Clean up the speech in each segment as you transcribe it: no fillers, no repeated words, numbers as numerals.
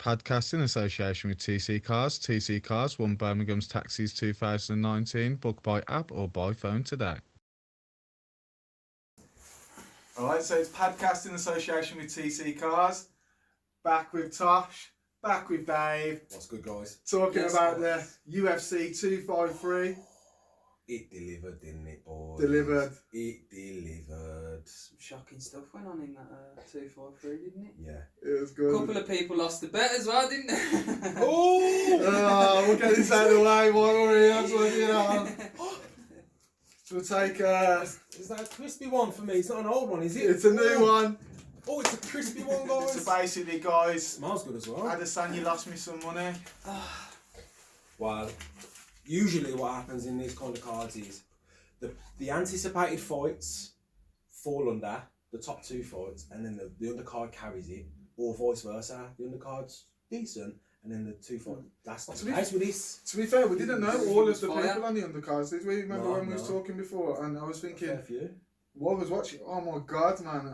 Padcast in association with TC Cars. TC Cars won Birmingham's Taxis 2019. Book by app or by phone today. Alright, so it's Padcast in association with TC Cars. Back with Tosh, back with Dave. What's good, guys? Talking about the UFC 253. It delivered, didn't it, boys? Delivered. It delivered. Some shocking stuff went on in that 253, didn't it? Yeah. It was good. A couple of people lost the bet as well, didn't they? Oh! We'll get this out of the way while we're here. That's what, you know. So we'll take Is that a crispy one for me? It's not an old one, is it? it's a new one. Oh, it's a crispy one, guys. So basically, guys, Smells good as well. Adesanya, you lost me some money. Well, usually what happens in these kind of cards is the anticipated fights fall under the top two fights, and then the undercard carries it, or vice versa. The undercard's decent, and then the two fights. That's not the case with this. To be fair, we didn't know all of the Fire. people on the undercards, did we? Remember No, when we was no. talking before, and I was thinking, Fair few. what I was watching? Oh my god, man!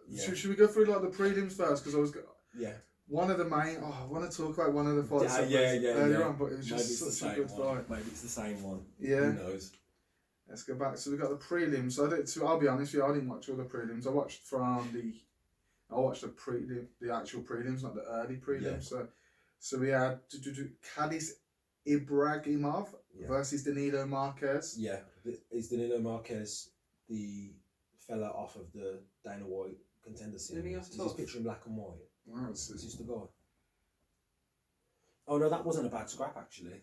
Yeah. Should we go through like the prelims first? Because I was Yeah. one of the main. Oh, I want to talk about one of the fights that was earlier on, but it was Maybe just it's the such a same good one. fight. Maybe it's the same one. Yeah. Who knows? Let's go back. So we got the prelims. So I'll be honest with you, I didn't watch all the prelims. I watched the actual prelims, not the early prelims. Yeah. So we had Kadis Ibragimov Yeah. versus Danilo Marquez. Yeah. Is Danilo Marquez the fella off of the Dana White contender Didn't he series? have Is his tough? picture in black and white? Wow, Is this the guy? Oh no, that wasn't a bad scrap actually.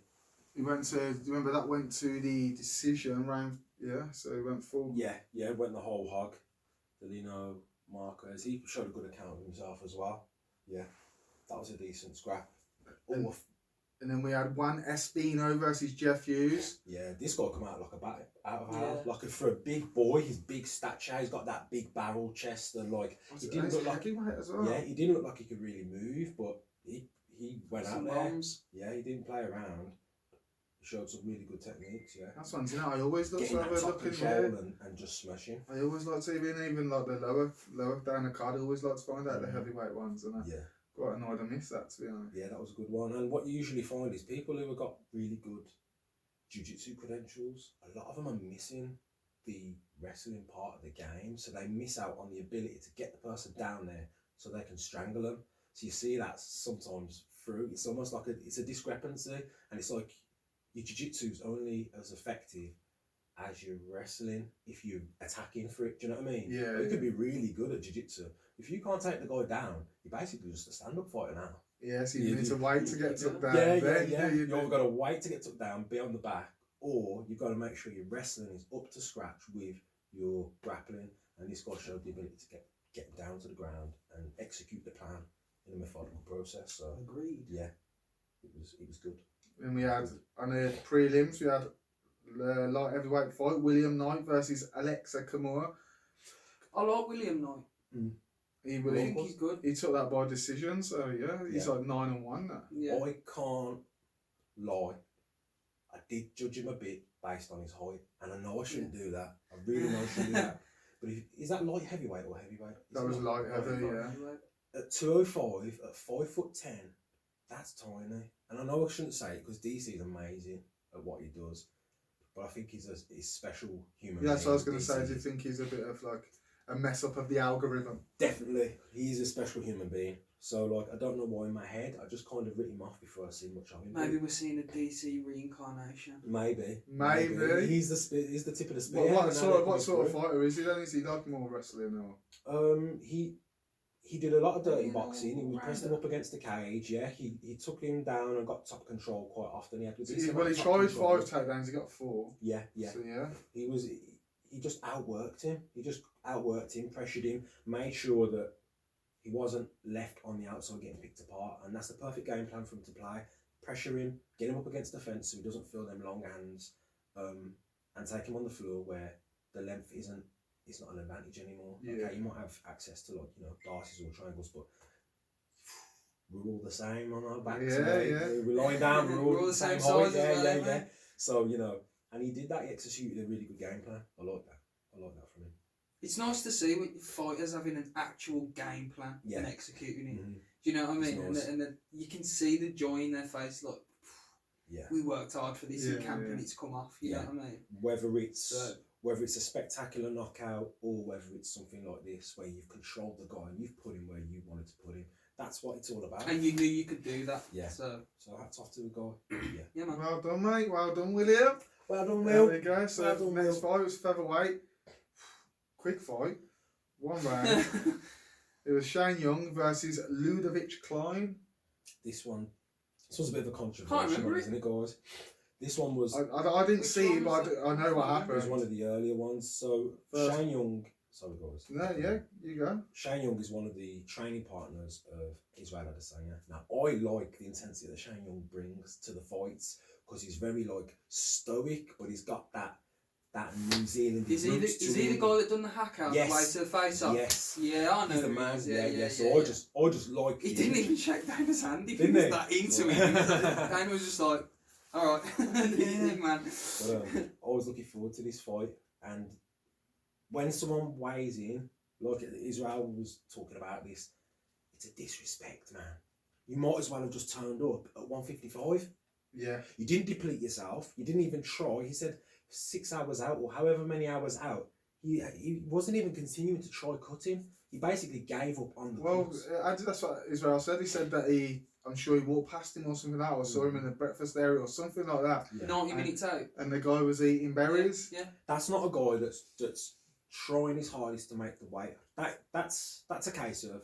he went to. Do you remember that went to the decision round? Yeah. So he went full. Yeah, went the whole hog. Danilo Marquez. He showed a good account of himself as well. Yeah, that was a decent scrap. And- Oh, And then we had Juan Espino versus Jeff Hughes. yeah, this guy come out like a bat out of Yeah. hell. Like for a big boy, his big stature, he's got that big barrel chest, and like he didn't look like heavyweight as well. yeah, he didn't look like he could really move, but he went Some out there. bombs. Yeah, he didn't play around. He showed some really good techniques. Yeah, That's one thing I always look getting to that have a top look in control there. and just smashing. I always like to even like the lower down the card. I always like to find out the heavyweight ones, and I Yeah. quite annoyed I missed that, to be honest. Yeah, that was a good one. And what you usually find is people who have got really good jiu-jitsu credentials, a lot of them are missing the wrestling part of the game. So they miss out on the ability to get the person down there so they can strangle them. So you see that sometimes through. It's almost like it's a discrepancy. And it's like your jiu-jitsu is only as effective as your wrestling if you're attacking for it. Do you know what I mean? Yeah, You yeah. could be really good at jiu-jitsu. If you can't take the guy down, you're basically just a stand-up fighter now. Yeah, so you You need do- to wait to get took down. Yeah. then You've you got to wait to get took down, be on the back, or you've got to make sure your wrestling is up to scratch with your grappling. And this guy showed the ability to get down to the ground and execute the plan in a methodical process. So Agreed. yeah, it was good. And we had on the prelims we had the light heavyweight fight: William Knight versus Alexa Kimura. I like William Knight. He I really, think he's good. he took that by decision, so yeah, he's Yeah. like 9-1 now. Yeah. I can't lie. I did judge him a bit based on his height, and I know I shouldn't do that. I really know I shouldn't do that. But is that light heavyweight or heavyweight? Is That it was light heavy, yeah. At 205, at 5'10", that's tiny. And I know I shouldn't say it because DC is amazing at what he does, but I think he's special human. Yeah, that's what I was being, going to say. DC. Do you think he's a bit of like a mess up of the algorithm? Definitely, he's a special human being. So like, I don't know why in my head I just kind of writ him off before I see much of him. Maybe we're seeing a DC reincarnation. Maybe. Maybe. He's the tip of the spear. What and sort now of they're coming fighter is he then? Is he like more wrestling or? through. He did a lot of dirty Yeah, boxing. He pressed him rounder. up against the cage. Yeah, he took him down and got top control quite often. He had a decent Well, amount he of top tried control. 5 takedowns. He got 4. Yeah. So yeah. He just outworked him. Pressured him, made sure that he wasn't left on the outside getting picked apart, and that's the perfect game plan for him to play. Pressure him, get him up against the fence so he doesn't feel them long hands, and take him on the floor where the length it's not an advantage anymore. Yeah. Okay, you might have access to darcies or triangles, but we're all the same on our backs. Yeah, mate. yeah. We're lying down, we're all the same height. size as well, Yeah. mate. So and he did that. He executed a really good game plan. I like that from him. It's nice to see fighters having an actual game plan Yeah. and executing it. Mhm. Do you know what I It's mean? nice. And you can see the joy in their face. Like, Yeah. we worked hard for this. Yeah, You camping, yeah. it's come off. You know what I mean? Whether it's So- whether it's a spectacular knockout or whether it's something like this where you've controlled the guy and you've put him where you wanted to put him, that's what it's all about. And you knew you could do that. Yeah. So hats off to the guy. yeah, man. Well done, mate. Well done, William. Well done, There Will. we go. So Well done, next Will. fight was featherweight. Quick fight. 1 round. It was Shane Young versus Ludovic Klein. This was a bit of a Can't controversial remember one, it. isn't it, guys? This one was. I didn't Which see one it, was but it? I know what I can't It was happened. one of the earlier ones. So First- Shane Young. Sorry, guys. No, yeah, you go. Shane Young is one of the training partners of Israel Adesanya. Now, I like the intensity that Shane Young brings to the fights because he's very like stoic, but he's got that New Zealand. Is he the guy that done the hack out Yes. way to the face off? Yes. Yeah, I know. He's the who he man. is. Yeah. So yeah. I just like. He him. didn't even shake down his hand. He Didn't was he? that into it. Dana was just like, all right, big man. But I was looking forward to this fight, and when someone weighs in, like Israel was talking about this, it's a disrespect, man. You might as well have just turned up at 155. Yeah. You didn't deplete yourself. You didn't even try. He said 6 hours out or however many hours out. He wasn't even continuing to try cutting. He basically gave up on the Well, cuts. that's what Israel said. He said that I'm sure he walked past him or something like that, or saw him in the breakfast area or something like that. Yeah. 90 minutes out. And the guy was eating berries. Yeah. That's not a guy that's trying his hardest to make the weight. That's a case of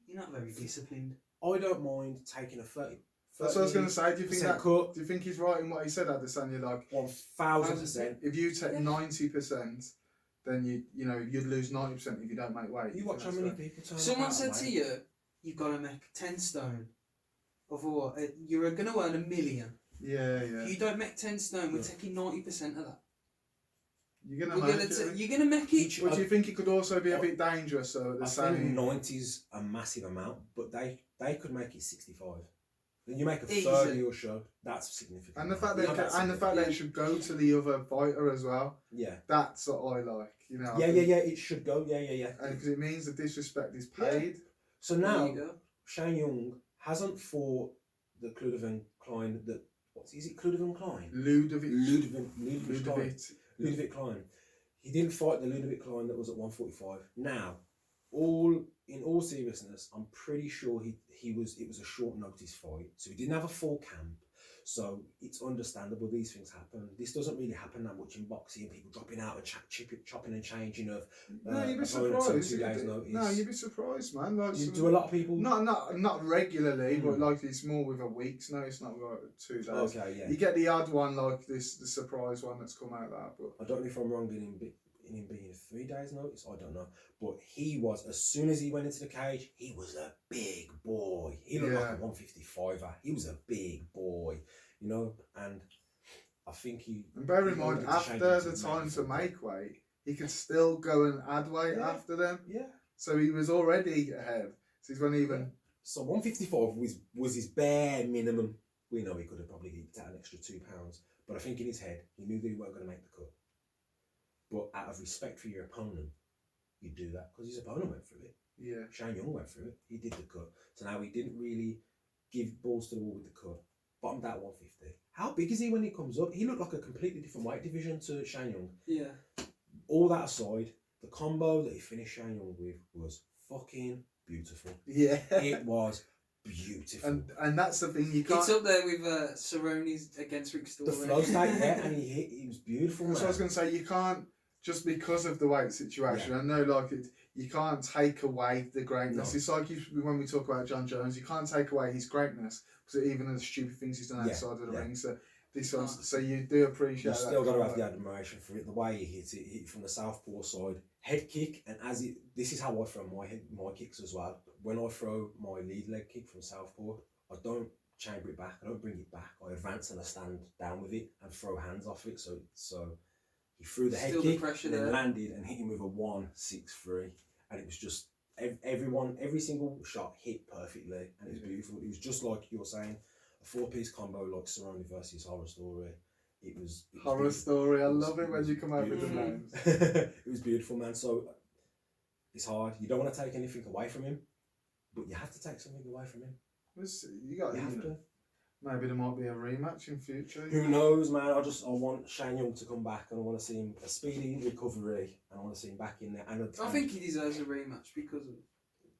You're not very disciplined. I don't mind taking a 30. That's what I was going to say. Do you think that? cut? Do you think he's right in what he said, Adesanya? Like 1000%. if you take Yeah. 90%, then you'd lose 90% if you don't make weight. You watch how many people turn Someone up said out of to weight. you, you've got to make 10 stone. Of what? You're going to earn $1 million. Yeah. If you don't make 10 stone, we're Yeah. taking 90% of that. You're gonna We're make gonna it. you're going to make it. But do you think it could also be a bit dangerous? So the I think same. 90's a massive amount, but they could make it 65. Then you make a Easy. 30 or so. That's significant. And the fact Yeah, that that's and the fact that it should go to the other fighter as well. yeah. That's what I like. You know. Yeah. It should go. Yeah. Because it means the disrespect is paid. So There now you go. Shane Young hasn't fought the Cludervan Klein. Is it Cludervan Klein? Ludovic. Ludovic Klein. Ludovic Klein. He didn't fight the Ludovic Klein that was at 145. Now, in all seriousness, I'm pretty sure it was a short notice fight, so he didn't have a full camp. So it's understandable these things happen. This doesn't really happen that much in boxing. People dropping out and chopping and changing of No, you'd be opponents on surprised. 2 days' notice. No, you'd be surprised, man. Like Do a lot of people? not regularly, but Mm. like it's more with a week's notice, not like 2 days. Okay, yeah. You get the odd one like this, the surprise one that's come out of that, but I don't know if I'm wrong in him being 3 days' notice. I don't know. But he was, as soon as he went into the cage, he was a big boy. He looked like a 155er. He was a big boy, and I think he... and bear in he mind, wanted to after change the it to time to full make weight, he could still go and add weight Yeah. after them. Yeah. So he was already ahead. So he's when even So 155 was his bare minimum. We know he could have probably eked out an extra £2, but I think in his head, he knew that he weren't going to make the cut. But out of respect for your opponent, you do that because his opponent went through it. yeah. Shane Young went through it. He did the cut. So now he didn't really give balls to the wall with the cut. Bottomed out 150. How big is he when he comes up? He looked like a completely different weight division to Shane Young. Yeah. All that aside, the combo that he finished Shane Young with was fucking beautiful. Yeah. It was beautiful. And that's the thing, you can't. It's up there with Cerrone's against Rick Story. The flow state there, and he was beautiful. That's what I was Man. going to say. You can't just because of the weight situation. I know, like you can't take away the greatness. No. It's like when we talk about John Jones, you can't take away his greatness because even the stupid things he's done Yeah, outside of the yeah. ring. So this one's so you do appreciate You that. still got to have kind the of- admiration for it. The way he hit it from the southpaw side, head kick, and this is how I throw my kicks as well. When I throw my lead leg kick from southpaw, I don't chamber it back. I don't bring it back. I advance and I stand down with it and throw hands off it. So he threw the head Still the kick pressure and then there. landed and hit him with a 1-6-3, and it was just every single shot hit perfectly, and it was beautiful. It was just like you're saying, a 4-piece combo like Cerrone versus Horror Story. It was Horror beautiful. story. I It was- love it when you come out with the beautiful. names. It was beautiful, man. So it's hard. You don't want to take anything away from him, But you have to take something away from him. You got You have to. Maybe there might be a rematch in future. Who knows, man? I want Shane Young to come back, and I want to see him a speedy recovery, and I want to see him back in there. And I think he deserves a rematch because of.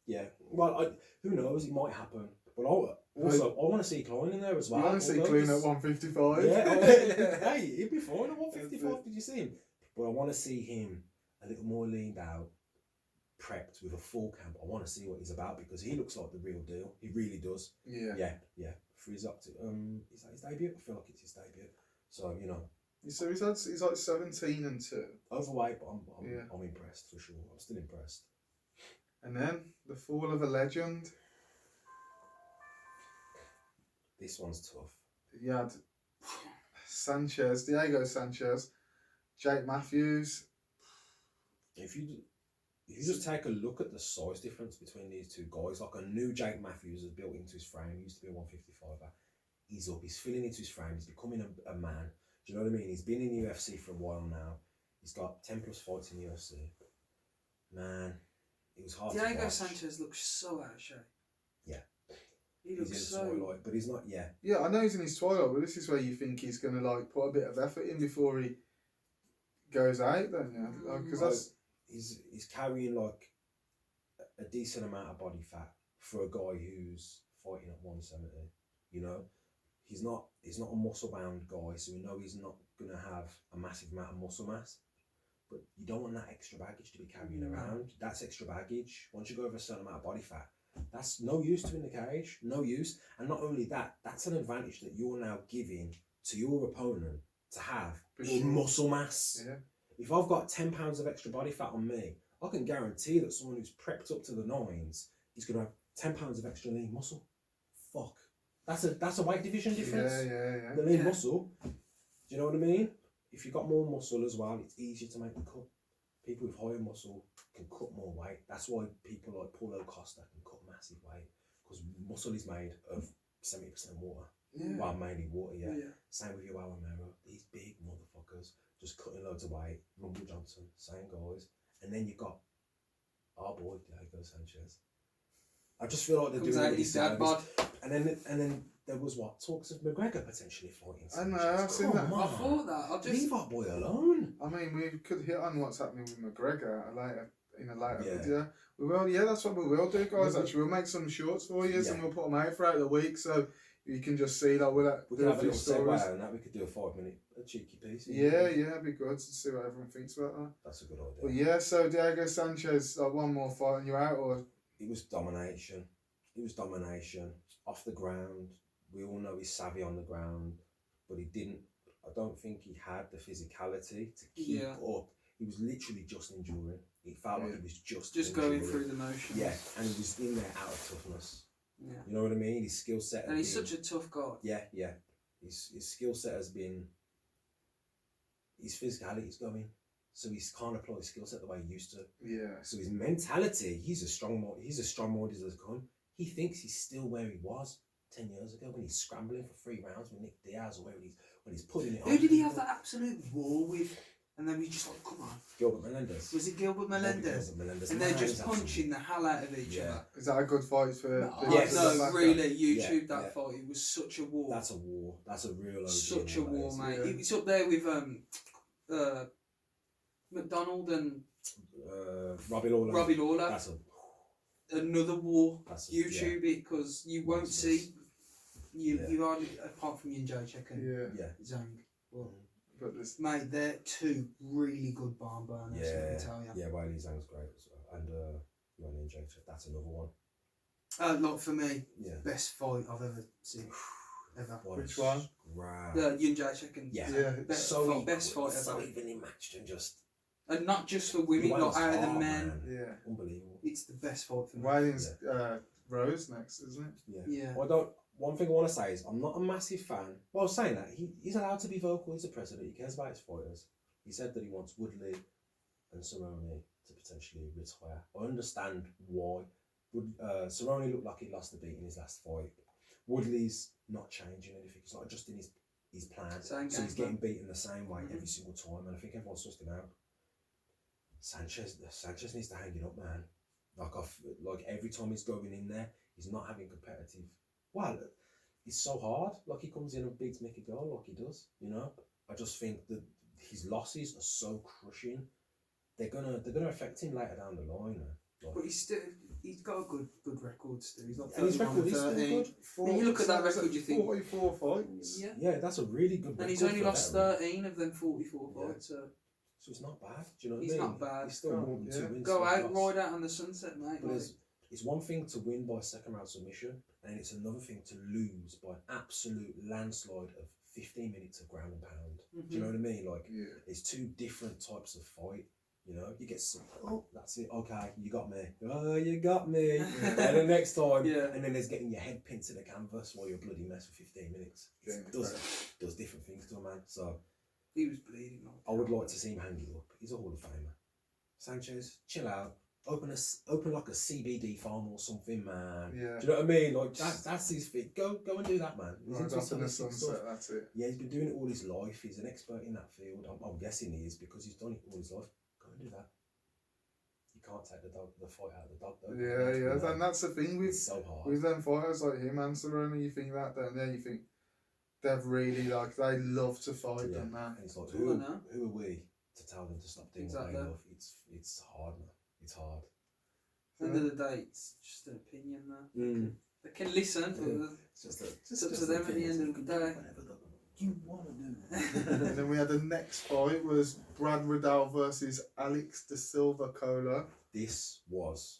Yeah. Well, who knows? It might happen. But I want to see Klein in there as well. You want to see Klein at 155? Yeah. Hey, he'd be fine at 155. Did you see him? But I want to see him a little more leaned out, prepped with a full camp. I want to see what he's about because he looks like the real deal. He really does. Yeah. Yeah. For his up to is that his debut? I feel like it's his debut. So So he's like 17-2. Overweight, but I'm impressed for sure. I'm still impressed. And then the fall of a legend. This one's tough. You had Diego Sanchez, Jake Matthews. If you just take a look at the size difference between these two guys, like a new Jake Matthews has built into his frame. He used to be a 155er. He's up. He's filling into his frame. He's becoming a man. Do you know what I mean? He's been in the UFC for a while now. He's got 10 plus fights in the UFC. Man, it was hard to watch. Diego Sanchez looks so out of shape. Yeah. He looks he's so. twilight, but he's not. Yeah. Yeah, I know he's in his twilight, but this is where you think he's going to like put a bit of effort in before he goes out. Then because he's carrying like a decent amount of body fat for a guy who's fighting at 170. You know, he's not a muscle bound guy, so we know he's not going to have a massive amount of muscle mass. But you don't want that extra baggage to be carrying around. That's extra baggage. Once you go over a certain amount of body fat, that's no use to in the cage. No use. And not only that, that's an advantage that you're now giving to your opponent to have in muscle mass. Yeah. If I've got 10 pounds of extra body fat on me, I can guarantee that someone who's prepped up to the nines is going to have 10 pounds of extra lean muscle. Fuck. That's a weight division difference. Yeah. The lean muscle. Do you know what I mean? If you've got more muscle as well, it's easier to make the cut. People with higher muscle can cut more weight. That's why people like Paulo Costa can cut massive weight, because muscle is made of 70% water. Yeah. Well, mainly water, yeah. Yeah. Same with your Alamero. These big motherfuckers just cutting loads of weight. Rumble Johnson, same guys. And then you've got our boy, Diego Sanchez. I just feel like they're Comes doing out it his dad bod. And then there was talks of McGregor potentially fighting I know, Sanchez. I've seen that. I thought that. Leave our boy alone. I mean, we could hit on what's happening with McGregor in a later Yeah. video. We will, that's what we will do, guys. Mhm. Actually, we'll make some shorts for you, Yeah. and we'll put them out throughout the week, so you can just see that we'll We do can a have a few little stories. segue on that. We could do a 5-minute cheeky piece. Yeah, it'd be good to see what everyone thinks about that. That's a good idea. But yeah, so Diego Sanchez, one more fight and you're out, or It was domination. Off the ground. We all know he's savvy on the ground, but he didn't. I don't think he had the physicality to keep up. He was literally just enduring. It felt like he was just going through the motions. Yeah, and he was in there out of toughness. Yeah. You know what I mean? His skill set. And he's such a tough guy. Yeah. His skill set has been. His physicality's going, so he's can't apply his skill set the way he used to. yeah. So his mentality, he's as strong-minded as they come. He thinks he's still where he was 10 years ago when he's scrambling for 3 rounds with Nick Diaz, or when he's putting it on. Who did he have that absolute war with? And then we just like, come on. Gilbert Melendez. Was it Gilbert Melendez? And they're just punching the hell out of each other. Is that a good fight for? No, really, YouTube that fight. It was such a war. That's a war. That's a real OG Such a war, mate. Yeah. It's up there with McDonald and Robbie Lawler. That's another war. That's YouTube it, because you won't see you hardly, apart from Jacek and Zhang. Well, But this, mate, they're two really good barn burners. I can tell you. Yeah, Wiley Zhang's great as well, and Jacek. That's another one. Not for me. Yeah. Best fight I've ever seen. Ever. Which one? The Jacek and best fight so ever. evenly matched and just. And not just for women, not out of the men. Man. Yeah. Unbelievable. It's the best fight for me. Wiley's Rose next, isn't it? Yeah. Well, one thing I want to say is I'm not a massive fan. Well, saying that, he's allowed to be vocal. He's the president. He cares about his fighters. He said that he wants Woodley and Cerrone to potentially retire. I understand why. Cerrone looked like he lost the beat in his last fight. Woodley's not changing anything. He's not adjusting his plan. So he's getting beaten the same way every single time. And I think everyone's sussed him out. Sanchez needs to hang it up, man. Like every time he's going in there, he's not having competitive. Well, it's so hard. Like he comes in and beats Mickey Gall like he does. You know, I just think that his losses are so crushing. They're gonna affect him later down the line. Like, But he's got a good record still. He's not and his 31 record is still 13. good. When you look at that record, you think 44 fights. yeah. Yeah, that's a really good. And he's record only for a lost veteran. 13 of them 44 Yeah. fights. So So it's not bad. Do you know what He's I mean? not bad. He's still Oh, more than yeah. 2 wins. go for out, loss. ride out on the sunset, mate. But Like, it's one thing to win by second round submission, and it's another thing to lose by absolute landslide of 15 minutes of ground and pound. Do you know what I mean? Like, Yeah. it's two different types of fight. You know, you get some, oh, that's it, okay, you got me. Oh, you got me. And the next time, Yeah. and then there's getting your head pinned to the canvas while you're a bloody mess for 15 minutes. Yeah, It does different things to a man. So he was bleeding. Like I would like to see him hang it up. He's a Hall of Famer. Sanchez, chill out. Open like a CBD farm or something, man. Yeah. Do you know what I mean? Like that's his thing. Go and do that, man. He's Right into up in the holistic sunset, that's it. Yeah, he's been doing it all his life. He's an expert in that field. I'm guessing he is because he's done it all his life. Go and do that. You can't take the fight out of the dog though. Yeah, You yeah. know? And that's the thing with It's so hard. with them fighters like him and Cerrone, you think that down there, you think they've really they love to fight, Yeah. don't they? And it's like, Who are we to tell them to stop doing what Exactly. they love? It's hard, man. It's hard. At the end of the day, it's just an opinion now. Mm. They can listen, but It's just it's up to them at the end of the day. Whatever you want to do. And then we had the next fight was Brad Riddell versus Alex de Silva Cola. This was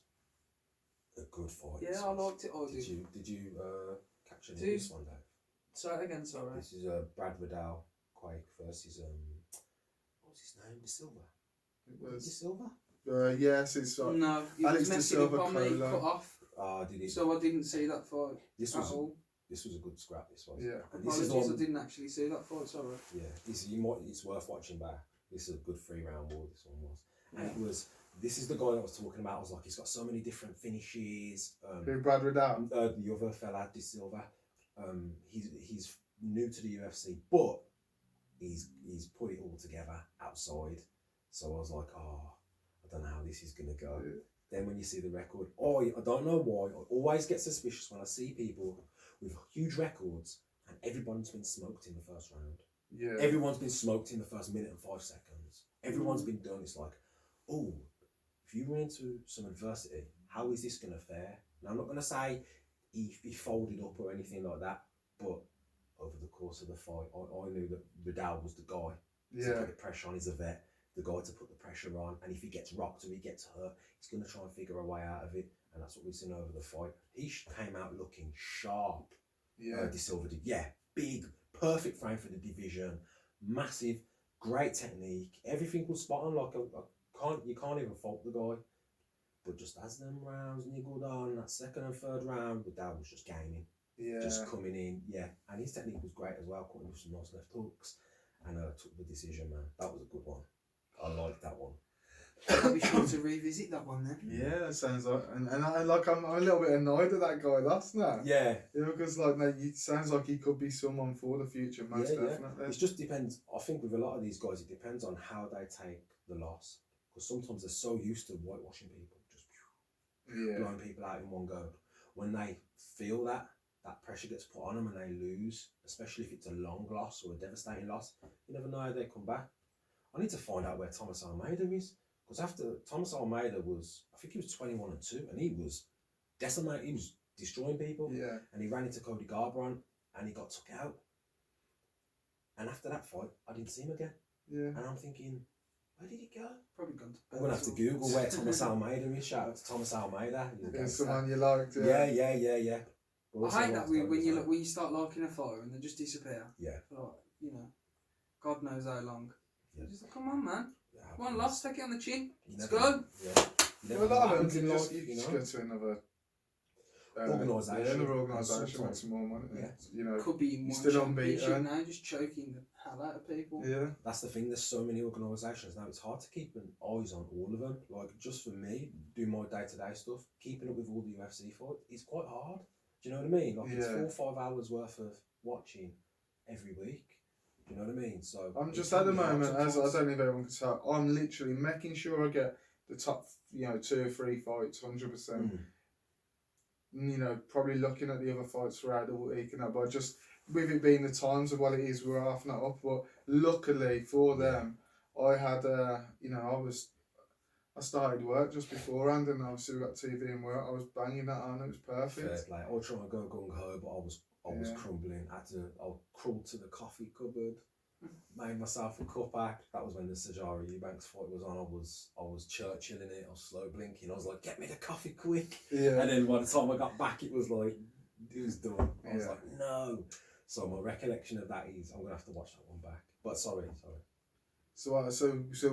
a good fight. Yeah, I liked it. I Did you catch any of Did- this one, Dave? Say it again, sorry. This is Brad Riddell Quake versus what's his name? De Silva. It De was Silva. yes, it's like No, he Alex was de messing up Silva on me, Cola. cut off. Did he? So I didn't see that fight This at was all. this was a good scrap. This was. Yeah. And this is the Apologies, I one. didn't actually see that fight, sorry. Yeah. It's worth watching back. This is a good 3-round war. This one was. And Yeah. it was. This is the guy that I was talking about. I was like, he's got so many different finishes. who Brad Riddell. The other fella, De Silva, he's new to the UFC, but he's put it all together outside. So I was like, I don't know how this is gonna go. Yeah. Then when you see the record, I don't know why, I always get suspicious when I see people with huge records and everyone's been smoked in the first round. Yeah. Everyone's been smoked in the first minute and 5 seconds. Everyone's been done. It's like, oh, if you run into some adversity, how is this going to fare? Now, I'm not going to say he folded up or anything like that, but over the course of the fight, I knew that Riddell was the guy to Yeah. put the pressure on. He's a vet, the guy to put the pressure on. And if he gets rocked or he gets hurt, he's going to try and figure a way out of it. And that's what we've seen over the fight. He came out looking sharp. Yeah. De Silva did. Yeah, big, perfect frame for the division, massive, great technique. Everything was spot on. Like you can't even fault the guy. But just as them rounds niggled on, that second and third round, Riddell was just gaming, Yeah. just coming in. Yeah, and his technique was great as well. Caught him with some nice left hooks, and took the decision. Man, that was a good one. I liked that one. I'll be sure to revisit that one then. Yeah, it sounds like, and I'm a little bit annoyed at that guy. That's now. Yeah, Because like, no, it sounds like he could be someone for the future, most yeah. definitely. It just depends. I think with a lot of these guys, it depends on how they take the loss. Because sometimes they're so used to whitewashing people, just Yeah. blowing people out in one go. When they feel that pressure gets put on them and they lose, especially if it's a long loss or a devastating loss, you never know how they come back. I need to find out where Thomas Almeida is. Because after Thomas Almeida was, I think he was 21-2, and he was decimated, he was destroying people. Yeah. And he ran into Coady Garbrandt and he got took out. And after that fight, I didn't see him again. Yeah. And I'm thinking, where did he go? Probably gone to I'm going to have to Google where Thomas Almeida is. Shout out to Thomas Almeida. He's a It's gangster. someone you liked. Yeah. But I also hate that liked when Coady you as look, when you start liking a fighter and they just disappear. Yeah. Like, you know, God knows how long. Yeah. Just like, come on, man. Yeah, One loss, take it on the chin. You Let's never- go. Yeah. You Well, never a know lot what of them happens can in just, life, you you just know? go to another Organisation. Yeah, another organisation Sometimes. makes more money. Yeah. You know. Could be in You're one still championship unbeaten. now, just choking the hell out of people. Yeah. That's the thing, there's so many organisations now, it's hard to keep an eyes on all of them. Like, just for me, do my day-to-day stuff, keeping up with all the UFC fights, it's quite hard. Do you know what I mean? Like, it's Yeah. 4 or 5 hours worth of watching every week. Do you know what I mean? So I'm it just can at the be hard moment, as I sometimes. don't know if everyone can tell, I'm literally making sure I get the top, 2 or 3 fights, 100%. Probably looking at the other fights throughout the week and that, but just with it being the times of what it is, we're half an hour up. But luckily for them, I had, I started work just beforehand, and obviously we got TV and work. I was banging that on. It was perfect. Fair play. I was trying to go gung ho, but I was crumbling. I crawled to the coffee cupboard, made myself a cuppa. That was when the Sajara Eubanks fight was on. I was Churchilling it. I was slow blinking. I was like, "Get me the coffee quick!" Yeah. And then by the time I got back, it was done. I was like, "No." So my recollection of that is I'm gonna have to watch that one back. But sorry. So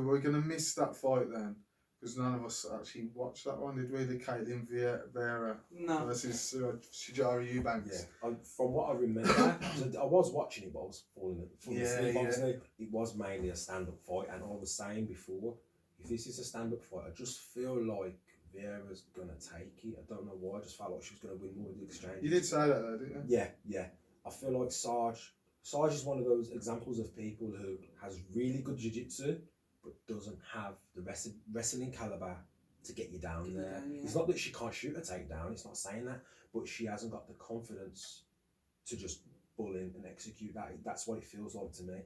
we're gonna miss that fight then, because none of us actually watched that one, did we? The Caitlin Vera versus Sajara Eubanks. Yeah. From what I remember, I was watching it, but I was falling asleep. Obviously, it was mainly a stand-up fight, and I was saying before, if this is a stand-up fight, I just feel like Vieira's gonna take it. I don't know why. I just felt like she was gonna win more of the exchange. You did say that though, didn't you? Yeah. I feel like Sarge is one of those examples of people who has really good jiu-jitsu, but doesn't have the wrestling caliber to get you down there. It's not that she can't shoot a takedown, it's not saying that, but she hasn't got the confidence to just bull in and execute that. That's what it feels like to me.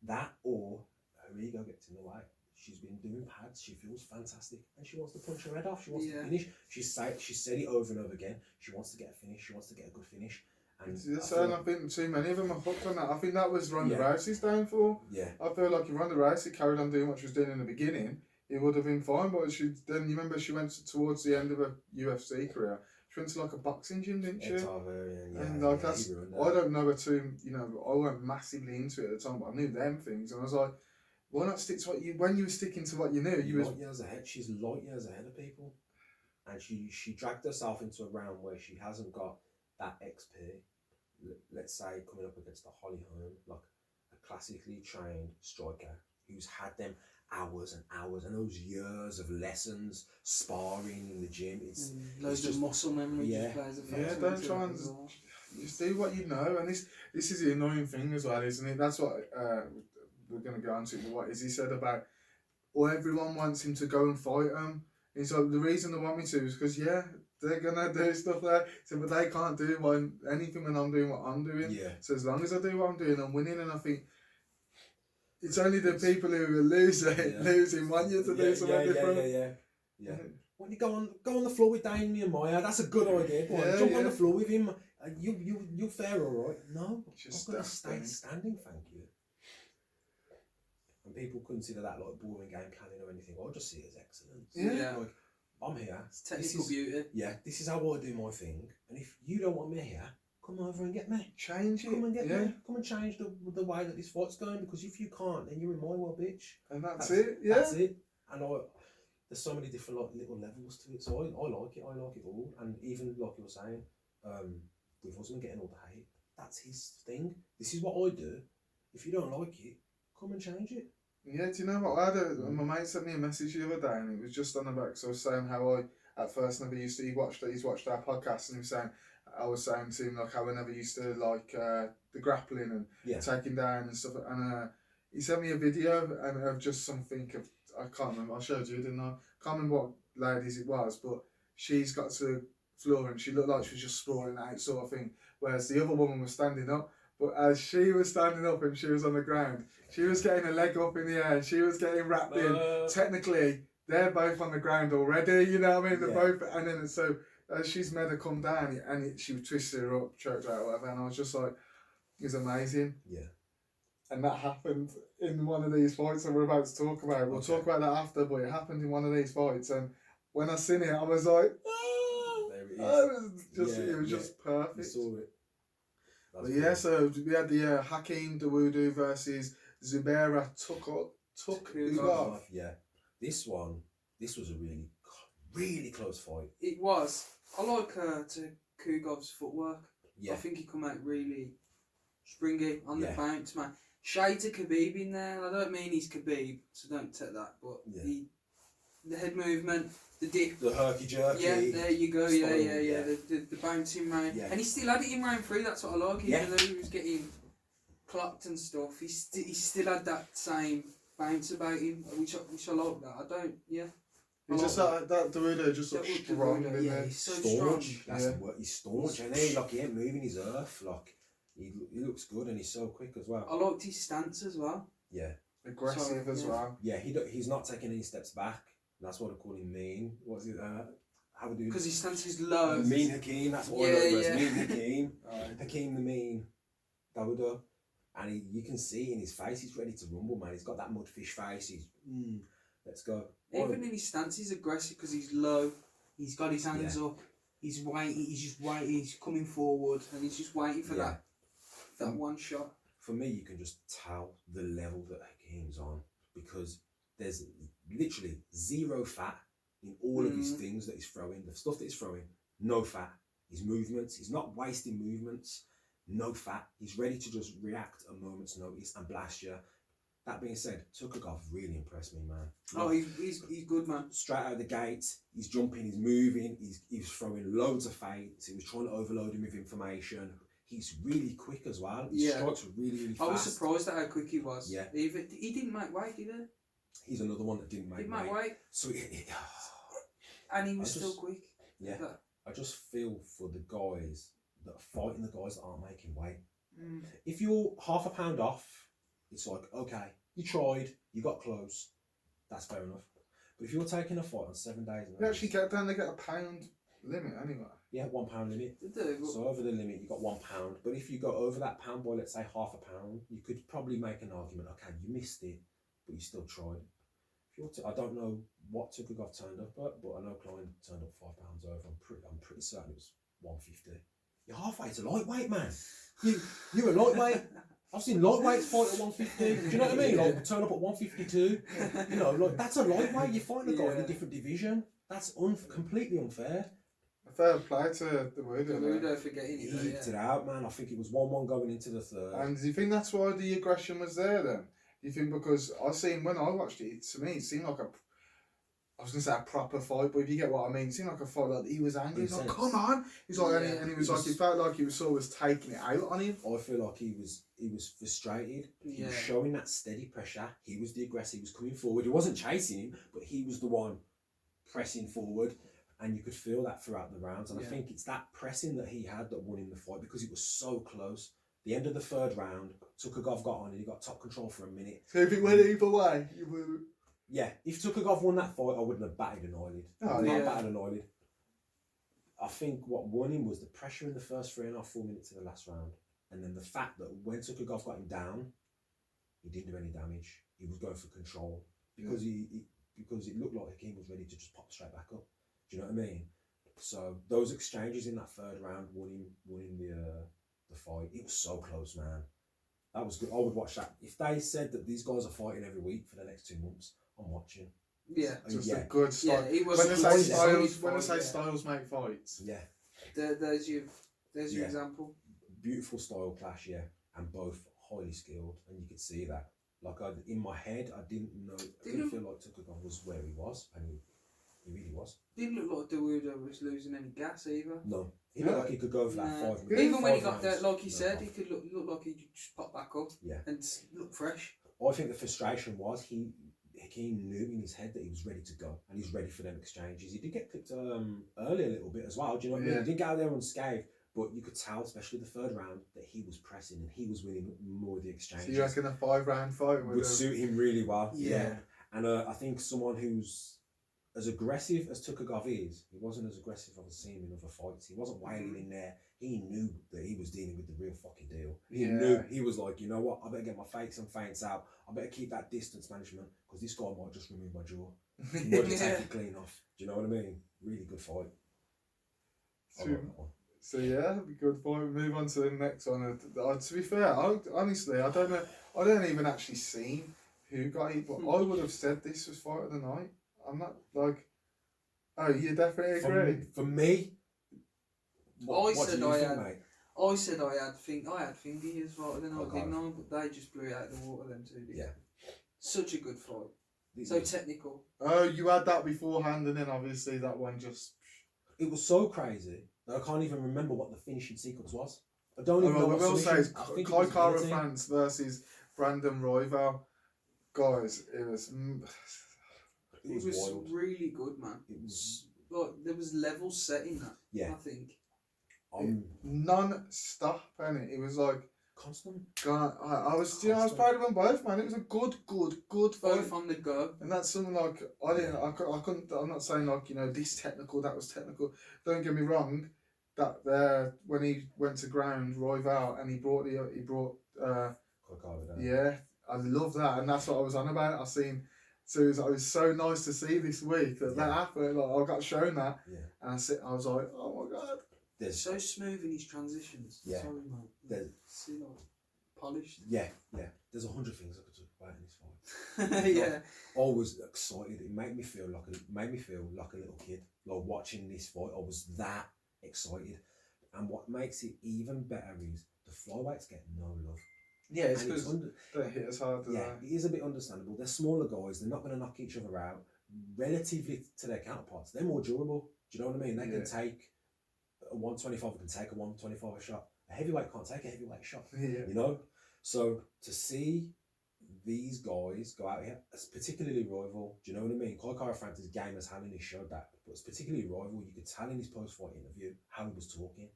That, or her ego gets in the way. She's been doing pads, she feels fantastic, and she wants to punch her head off, she wants to finish. She said it over and over again, she wants to get a finish, she wants to get a good finish. And I think too many of them are hooked on that. I think that was Ronda Rousey's downfall. Yeah. I feel like if Ronda Rousey carried on doing what she was doing in the beginning, it would have been fine. But you remember she went towards the end of her UFC career. She went to like a boxing gym, didn't she? And I don't know her too. I weren't massively into it at the time, but I knew them things, and I was like, why not stick to what you? When you were sticking to what you knew, She's light years ahead of people, and she dragged herself into a round where she hasn't got that XP. Let's say coming up against the Holly Holm, like a classically trained striker who's had them hours and hours and those years of lessons sparring in the gym. It's loads of muscle memory. Don't try and just do what you know. And this is the annoying thing as well, isn't it? That's what we're going to go on to. What is he said about? Everyone wants him to go and fight him. He's like, the reason they want me to is because they're gonna do stuff there. So, but they can't do anything when I'm doing what I'm doing. Yeah. So as long as I do what I'm doing, I'm winning. And I think it's only the people who are losing want you to do something different. Yeah. When you go on the floor with Damien Maya, that's a good idea. Jump on the floor with him. You fare all right. No, I'm gonna stay standing. Thank you. And people consider that like boring game planning or anything. I just see it as excellence. Yeah. Like, I'm here. It's technical beauty. Yeah, this is how I do my thing. And if you don't want me here, come over and get me. Change it. Come and get me. Come and change the way that this fight's going. Because if you can't, then you're in my world, bitch. And that's it. Yeah. That's it. And there's so many different little levels to it. So I like it. I like it all. And even like you were saying, with Usman getting all the hate, that's his thing. This is what I do. If you don't like it, come and change it. Yeah, do you know what? My mate sent me a message the other day, and it was just on about, because I was saying how I, at first, never used to, he's watched our podcast, and I was saying to him, like, how I never used to like the grappling and taking down and stuff, and he sent me a video of just something, I can't remember, I showed you, didn't I? Can't remember what ladies it was, but she's got to the floor, and she looked like she was just sprawling out, sort of thing, whereas the other woman was standing up. But as she was standing up and she was on the ground, she was getting a leg up in the air, she was getting wrapped in. Technically, they're both on the ground already, you know what I mean? They're both, and then so as she's made her come down, and she twisted her up, choked her out, whatever, and I was just like, it's amazing. Yeah. And that happened in one of these fights that we're about to talk about. We'll talk about that after, but it happened in one of these fights, and when I seen it, I was like, it was just perfect. You saw it. So we had the Hakeem Dawodu versus Zubaira Tukhugov. Yeah, this was a really close fight. It was. I like Tukugov's footwork. Yeah. I think he come out really springy on the bounce, man. Shades of Khabib in there. I don't mean he's Khabib, so don't take that. But the head movement, the dip, the herky jerky. Yeah, there you go. The bouncing round, and he still had it in round 3. That's what I like. Even though he was getting clocked and stuff, he still had that same bounce about him, which I like that. I don't. Yeah. He's just that Daruda just looks strong, Daruda, isn't yeah, he? he's so Staunch. strong. That's the word. He's staunch, and he ain't moving his earth. Like he looks good, and he's so quick as well. I liked his stance as well. Yeah. Aggressive as well. Yeah, he's not taking any steps back. That's what I call him mean. What's it? How would you? Because his stance is low. Mean Hakeem. That's what I know him as. Mean Hakeem. Hakeem the mean. Dawood. And you can see in his face, he's ready to rumble, man. He's got that mudfish face. He's, let's go. Even in his stance, he's aggressive because he's low. He's got his hands up. He's waiting. He's just waiting. He's coming forward, and he's just waiting for that one shot. For me, you can just tell the level that Hakeem's on because there's literally zero fat in all of his things that he's throwing. The stuff that he's throwing, no fat. His movements, he's not wasting movements. No fat. He's ready to just react a moment's notice and blast you. That being said, Tukagov really impressed me, man. Oh, he's good, man. Straight out of the gate, he's jumping, he's moving, he's throwing loads of feints. He was trying to overload him with information. He's really quick as well. His strikes were really, really fast. I was surprised at how quick he was. Yeah. He didn't make weight, did he? He's another one that didn't make weight. So and he was still quick. Yeah. I just feel for the guys that are fighting the guys that aren't making weight. If you're half a pound off, it's like, okay, you tried, you got close, that's fair enough. But if you're taking a fight on 7 days, you actually get down to get a pound limit anyway. Yeah, 1 pound limit. They do, but... So over the limit, you got 1 pound. But if you go over that pound by, let's say, half a pound, you could probably make an argument. Okay, you missed it, but you still tried. If you're I don't know what Tukagov turned up at, but I know Klein turned up 5 pounds over. I'm pretty certain it was 150. You're halfway to lightweight, man. You're a lightweight. I've seen lightweights fight at 150. Do you know what I mean? Like turn up at 152. You know, like that's a lightweight. You're fighting a guy in a different division. That's completely unfair. Fair play to Daruda for getting it. He eked it out, man. I think it was 1-1 going into the third. And do you think that's why the aggression was there then? Do you think because I seen when I watched it, to me it seemed like I was gonna say a proper fight, but if you get what I mean, it seemed like a fight. Like he was angry. He's like, "Come on!" He's like, and he was like, it felt like he was always taking it out on him. I feel like he was frustrated. He was showing that steady pressure. He was the aggressor. He was coming forward. He wasn't chasing him, but he was the one pressing forward, and you could feel that throughout the rounds. And I think it's that pressing that he had that won him the fight because it was so close. The end of the third round, Tukagov got on and he got top control for a minute. So if it went either way, you would. Yeah, if Tukagov won that fight, I wouldn't have batted an eyelid. Batted an eyelid. I think what won him was the pressure in the first 3.5, 4 minutes of the last round. And then the fact that when Tukagov got him down, he didn't do any damage. He was going for control. Because because it looked like Hakeem was ready to just pop straight back up. Do you know what I mean? So those exchanges in that third round won him the fight. It was so close, man. That was good. I would watch that. If they said that these guys are fighting every week for the next 2 months, I'm watching. Yeah, just a good style. Yeah, it was when I say styles make fights. Yeah. There's your example. Beautiful style clash, and both highly skilled, and you could see that. Like in my head, I didn't feel like Tukagov was where he was, and he really was. Didn't look like Daruda was losing any gas either. No, he looked like he could go for that 5 minutes. Even when he got there, like he said, he could look like he just popped back up. Yeah, and look fresh. I think the frustration was he knew in his head that he was ready to go and he's ready for them exchanges. He did get clipped early a little bit as well. Do you know what I mean? He didn't get out there unscathed. But you could tell, especially the third round, that he was pressing and he was winning more of the exchanges. So you reckon a 5-round fight would suit him really well? Yeah. And I think someone who's as aggressive as Tukagov is, he wasn't as aggressive as I've seen in other fights. He wasn't wailing in there. He knew that he was dealing with the real fucking deal. He knew. He was like, you know what? I better get my fakes and feints out. I better keep that distance management because this guy might just remove my jaw. He might just take it clean off. Do you know what I mean? Really good fight. I like that one. So yeah, good point. Move on to the next one. To be fair, honestly, I don't know. I don't even actually seen who got it, but I would have said this was fight of the night. I'm not like. Oh, you definitely agree. For me, I said I had Fingy as fight of the night, didn't I? But they just blew it out of the water. Them two. Yeah. Such a good fight. So technical. Oh, you had that beforehand, and then obviously that one just. It was so crazy. I can't even remember what the finishing sequence was. I don't even know what we'll say Kai Kara France versus Brandon Royval. Guys, it was... It was wild. really good, man. It was like there was levels set in that. Yeah. I think. Non-stop, and it was like constant. God, I was proud of them both, man. It was a good Both fight. on the go. And that's something like I couldn't. I'm not saying like this technical, that was technical. Don't get me wrong. That there when he went to ground, Royval, and he brought yeah, I love that, and that's what I was on about. It was so nice to see this week that happened. Like I got shown that, and I was like, oh my god. There's so smooth in his transitions. Yeah. Sorry, man. There's polished. Yeah. There's 100 things I could talk about in this fight. Yeah. I was excited. It made me feel like a little kid. Like watching this fight, I was that excited. And what makes it even better is the flyweights get no love. Yeah, it's because they hit as hard. It is a bit understandable. They're smaller guys. They're not going to knock each other out. Relatively to their counterparts, they're more durable. Do you know what I mean? They can take a 125 can take a 125 shot. A heavyweight can't take a heavyweight shot. Yeah. You know? So to see these guys go out here, it's particularly Royval, do you know what I mean? Coady Frampton's game as Hannon, he showed that. But it's particularly Royval, you could tell in his post-fight interview how he was talking.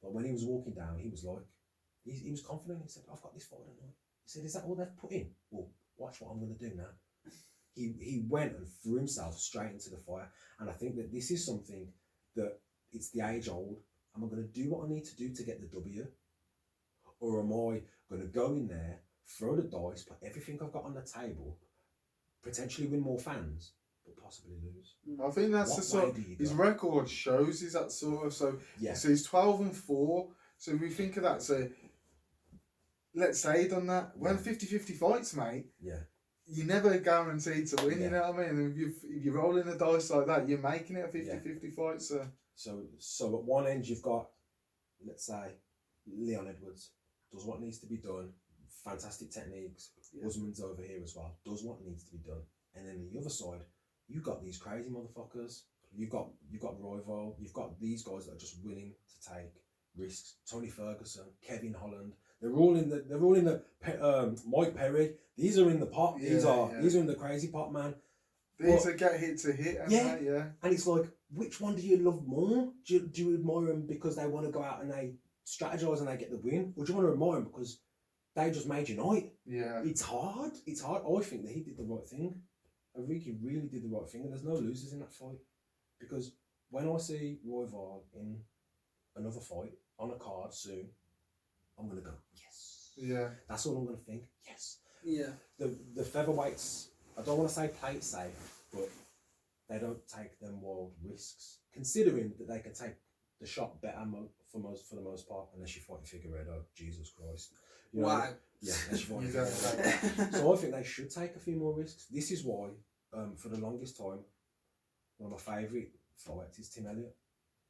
But when he was walking down, he was like, he was confident. He said, I've got this fight tonight. He said, is that all they've put in? Well, watch what I'm going to do now. He went and threw himself straight into the fire. And I think that this is something that it's the age old. Am I going to do what I need to do to get the W? Or am I going to go in there, throw the dice, put everything I've got on the table, potentially win more fans, but possibly lose? I think that's the sort. His record shows he's that sort of. So he's 12-4. So if we think of that, so let's say he done that. When 50-50 fights, mate. Yeah. You're never guaranteed to win. You know what I mean? If you're rolling the dice like that, you're making it a 50-50 fight. So at one end you've got, let's say, Leon Edwards does what needs to be done. Fantastic techniques. Usman's over here as well. Does what needs to be done. And then the other side, you've got these crazy motherfuckers. You've got Royval. You've got these guys that are just willing to take risks. Tony Ferguson, Kevin Holland. They're all in the Mike Perry. These are in the pot. These are in the crazy pot, man. These are get hit to hit. And it's like, which one do you love more? Do you admire them because they want to go out and they strategize and they get the win, or do you want to admire them because they just made you night? Yeah. It's hard. I think that he did the right thing. I think he really did the right thing, and there's no losers in that fight. Because when I see Royval in another fight on a card soon, I'm gonna go, yes. Yeah. That's all I'm gonna think. Yes. Yeah. The featherweights, I don't want to say play it safe, but they don't take them wild risks. Considering that they can take the shot better for the most part, unless you're fighting Figueiredo. Jesus Christ. You know, wow. Yeah, unless you're fighting Figueiredo. So I think they should take a few more risks. This is why, for the longest time, one of my favourite fights is Tim Elliott.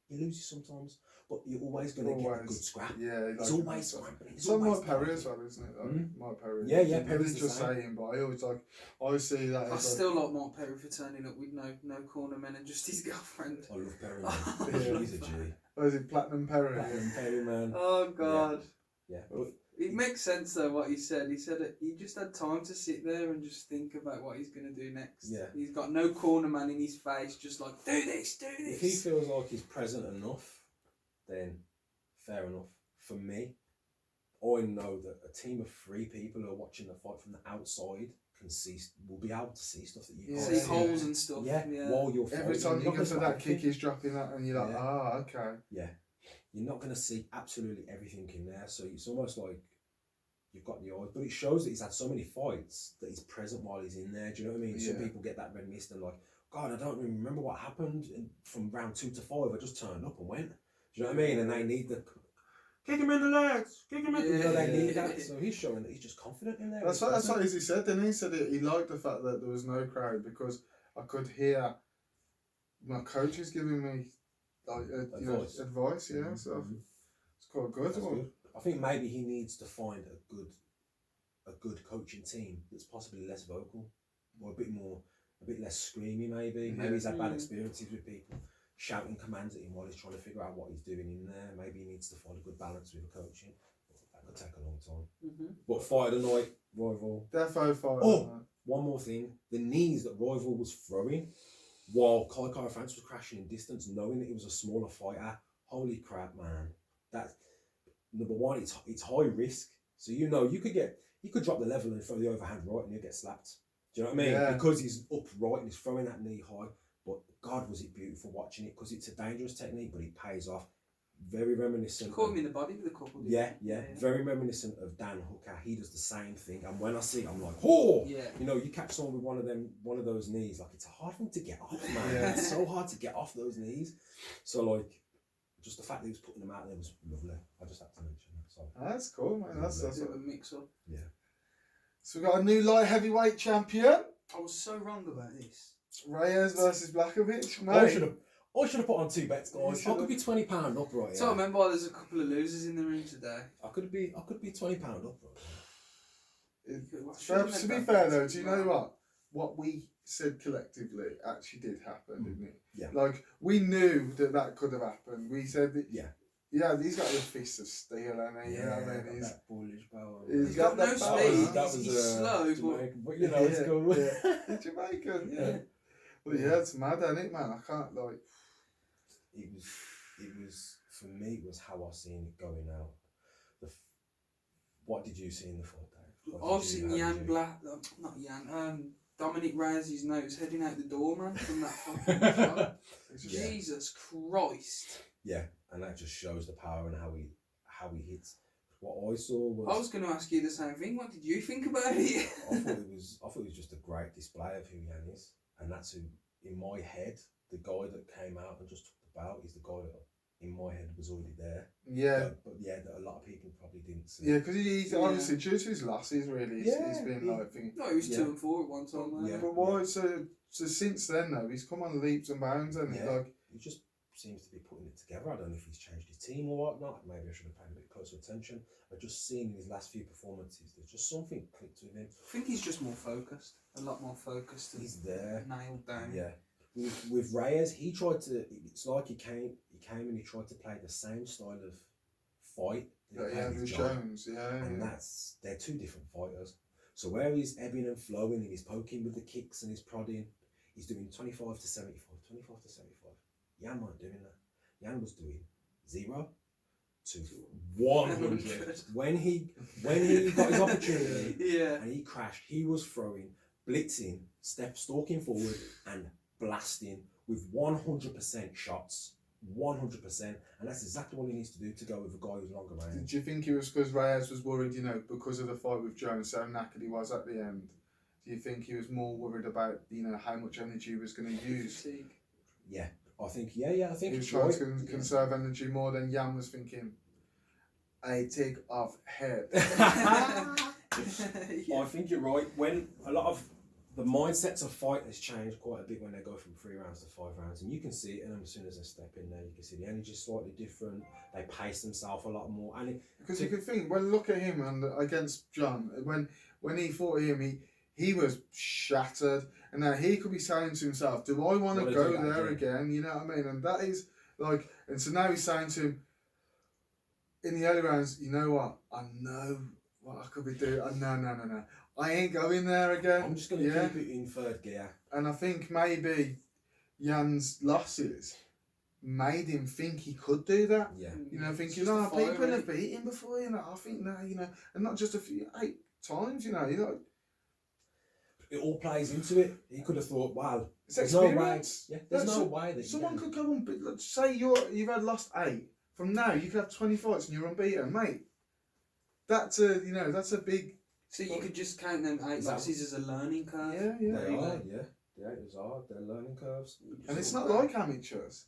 He loses sometimes, but you're always going to get a good scrap. Yeah, it's always scrapping. It's on Mike Perry as well, isn't it? Like, Mike Perry. Yeah, Perry's just saying, but I always see that. I still like Mark Perry for turning up with no corner men and just his girlfriend. I love Perry, man. He's a G. Oh, is it Platinum Perry? Platinum Perry, man. Oh God. Yeah. It makes sense though what he said. He said he just had time to sit there and just think about what he's going to do next. Yeah. He's got no corner man in his face, just like, do this. If he feels like he's present enough, then fair enough. For me, I know that a team of 3 people who are watching the fight from the outside will be able to see stuff that you can't see. Holes and stuff. Yeah. While you're fighting. Every time you go to that kick, he's dropping that, and you're like, okay. Yeah. You're not going to see absolutely everything in there, so it's almost like you've got the eye. But it shows that he's had so many fights that he's present while he's in there. Do you know what I mean? Some people get that red mist and like, God, I don't really remember what happened from round 2 to 5. I just turned up and went. Do you know what I mean? And they need the kick him in the legs, kick him in. You know, they need that. So he's showing that he's just confident in there. That's what he said. Then he said he liked the fact that there was no crowd because I could hear my coaches giving me advice. Yeah, so it's quite good. Good. I think maybe he needs to find a good coaching team that's possibly less vocal or a bit less screamy. Maybe he's had bad experiences with people shouting commands at him while he's trying to figure out what he's doing in there. Maybe he needs to find a good balance with the coaching. That could take a long time. But fight of the night, Royval. Defo fight. Oh, one more thing. The knees that Rival was throwing while Kai France was crashing in distance, knowing that he was a smaller fighter. Holy crap, man. That's number one, it's high risk. So you could drop the level and throw the overhand right and you'll get slapped. Do you know what I mean? Yeah. Because he's upright and he's throwing that knee high. But God, was it beautiful watching it, because it's a dangerous technique, but it pays off. Very reminiscent. Caught him in the body with a couple. Yeah. Very reminiscent of Dan Hooker. He does the same thing. And when I see it, I'm like, oh! Yeah. You know, you catch someone with one of those knees, like, it's a hard thing to get off, man. Yeah. It's so hard to get off those knees. So, like, just the fact that he was putting them out there was lovely. I just had to mention that. So. That's cool, man. That's a mix up. Yeah. So we've got a new light heavyweight champion. I was so wrong about this. Reyes versus Blachowicz, mate. I should have put on 2 bets, guys. I could be £20 up right here. So I remember there's a couple of losers in the ring today. I could be £20 up right. To be fair though, do you know what? What we said collectively actually did happen, didn't it? Yeah. Like, we knew that could have happened. We said that. Yeah. Yeah, he's got the fist of steel, and you know what I mean? He's that bullish power. He's got no that speed. power. He's slow, but you know, it's cool. Yeah. Jamaican, yeah. But yeah, it's mad, isn't it, man? I can't, like... It was for me, it was how I seen it going out. What did you see in the fight, Dave? I've seen Dominic Reyes' nose heading out the door, man, from that fucking shot. Jesus Christ. Yeah, and that just shows the power and how he hits. What I saw was... I was going to ask you the same thing. What did you think about it? I thought it was just a great display of who Yan is, and that's who, in my head, the guy that came out and just took the bout is the guy that, in my head, was already there. Yeah. But yeah, that a lot of people probably didn't see. Yeah, because he's obviously, due to his losses, really, he's been like... No, he was 2 and 4 at one time. Yeah. But why? So since then, though, he's come on leaps and bounds, and he just seems to be putting it together. I don't know if he's changed his team or whatnot. Maybe I should have paid a bit closer attention. I've just seen in his last few performances, there's just something clicked with him. I think he's just more focused, a lot more focused. He's there, nailed down. Yeah. With Reyes, he tried to. It's like he came and he tried to play the same style of fight. With Jones, and they're 2 different fighters. So where he's ebbing and flowing and he's poking with the kicks and he's prodding, he's doing 25 to 75. Yan weren't doing that. Yan was doing 0 to 100. When he got his opportunity, and he crashed, he was throwing, blitzing, stalking forward, and blasting with 100% shots. 100%, and that's exactly what he needs to do to go with a guy who's longer range. Do you think it was because Reyes was worried, because of the fight with Jones, how knackered he was at the end? Do you think he was more worried about, how much energy he was going to use? Yeah, I think. I think he was trying to conserve energy more than Yan was thinking. I take off head. I think you're right. When a lot of the mindsets of fighters change quite a bit when they go from 3 rounds to 5 rounds, and you can see it. And as soon as they step in there, you can see the energy is slightly different. They pace themselves a lot more, and because you could think, well, look at him and against John when he fought him, he was shattered, and now he could be saying to himself, "Do I want to go there again?" You know what I mean? And that is like, and so now he's saying to him in the early rounds, "You know what? I know what I could be doing. No. I ain't going there again. I'm just going to keep it in 3rd gear." And I think maybe Jan's losses made him think he could do that. Yeah. Thinking, people have beat him before, I think now, and not just 8 times, It all plays into it. He could have thought, wow, there's no way. Yeah, there's no way that someone could go on. Let's say you've had lost 8. From now, you could have 20 fights and you're unbeaten, mate. That's a big. So you could just count them 8 losses as a learning curve. Yeah. They are, yeah. The 8s are. They're learning curves. And it's not like amateurs.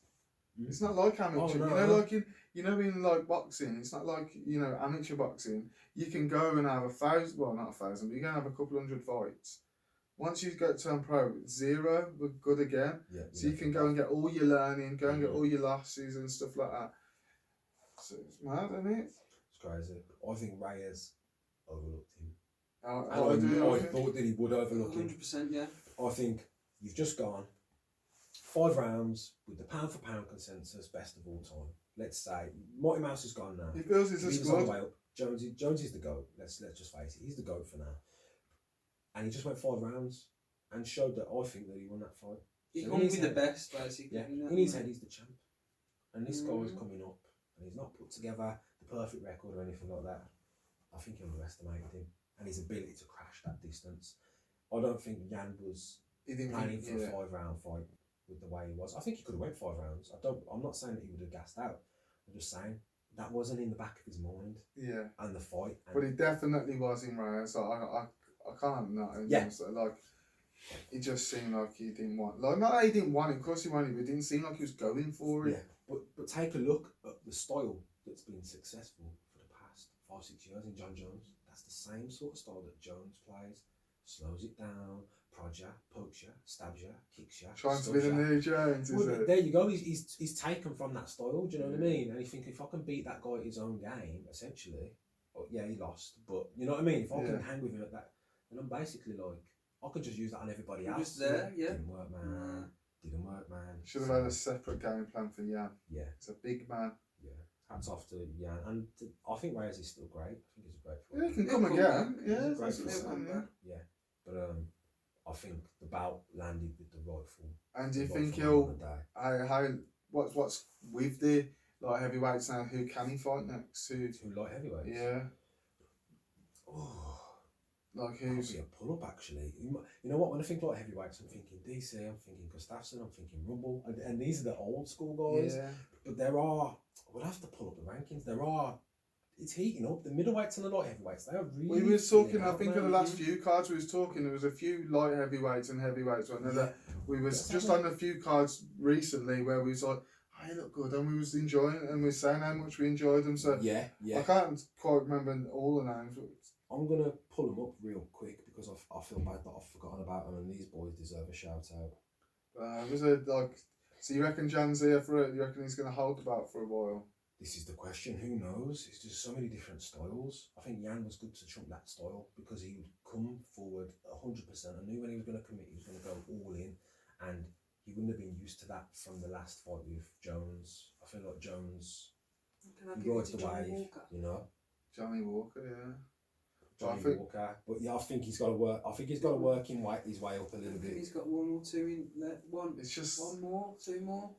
It's not like amateur. Oh, no, like in like boxing, it's not like amateur boxing. You can go and have 1,000. Well, not 1,000, but you can have a couple hundred fights. Once you go to turn pro, 0, we're good again. Yeah, so you can go and get all your learning, go and get all your losses and stuff like that. So it's mad, isn't it? It's crazy. I think Reyes overlooked him. I thought that he would overlook him. 100%, yeah. I think you've just gone 5 rounds with the pound for pound consensus best of all time. Let's say Mighty Mouse is gone now. He feels it's a squad. Jones is the GOAT. Let's just face it, he's the GOAT for now. and he just went 5 rounds and showed that I think that he won that fight. He So can in be his the head- best, basically. Yeah, You know in what his I head mean? he's the champ, and this guy's coming up and he's not put together the perfect record or anything like that. I think he underestimated him and his ability to crash that distance. I don't think Jan was He didn't planning think, for a 5-round fight with the way he was. I think he could have went 5 rounds. I'm not saying that he would have gassed out. I'm just saying that wasn't in the back of his mind. Yeah. And the fight. And But he definitely was in rounds. I can't not. Yeah. Like, it just seemed like he didn't want. Like, not that he didn't want it. Of course he wanted it, but it didn't seem like he was going for it. Yeah. But take a look at the style that's been successful for the past 5-6 years in John Jones. That's the same sort of style that Jones plays. Slows it down, prods you, pokes you, stabs you, kicks you. Trying to be the new Jones, is Well, it? there you go. He's taken from that style. Do you know what I mean? And you think, if I can beat that guy at his own game, essentially, yeah, he lost, but you know what I mean. If I can hang with him at that, then I'm basically like, I could just use that on everybody else. Just there, yeah. Didn't work, man. Didn't work, man. Should have had a separate game plan for Jan. Yeah. He's a big man. Yeah. Hats off to Jan, and I think Reyes is still great. I think he's a great Yeah, fighter. he can He'll come come again. back. Yeah, He's a that's great what I'm fighter. saying, yeah. Yeah, but I think the bout landed with the rifle. And do you the think rifle he'll on the day. how what's with the like heavyweights now? Who can he fight next? Who? Two light heavyweights. Yeah. Oh. Like Could who's? be a pull up actually. You know what? When I think like heavyweights, I'm thinking DC, I'm thinking Gustafsson, I'm thinking Rumble, and these are the old school guys. Yeah. But we'll have to pull up the rankings. It's heating up. The middleweights and the light heavyweights, they are really. We was talking. filling I out, think man. in the last few cards we was talking. There was a few light heavyweights and heavyweights. Right? Yeah. We was Yeah. just on a few cards recently where we was like, "Oh, they look good," and we was enjoying it, and we were saying how much we enjoyed them. So Yeah. I can't quite remember all the names. But I'm gonna pull them up real quick because I feel bad that I've forgotten about them, and these boys deserve a shout out. was it like? So you reckon Jan's here for it? You reckon he's going to hold the belt for a while? This is the question. Who knows? It's just so many different styles. I think Jan was good to trump that style because he would come forward 100%. I knew when he was going to commit, he was going to go all in, and he wouldn't have been used to that from the last fight with Jones. I feel like Jones, Can I he give it rides to the Johnny wave, Walker? you know. Johnny Walker, yeah. Johnny Walker, but yeah, I think he's got to work. I think he's got to work his way up a I little think bit. he's got 1 or 2 in there. It's just. One more, 2 more.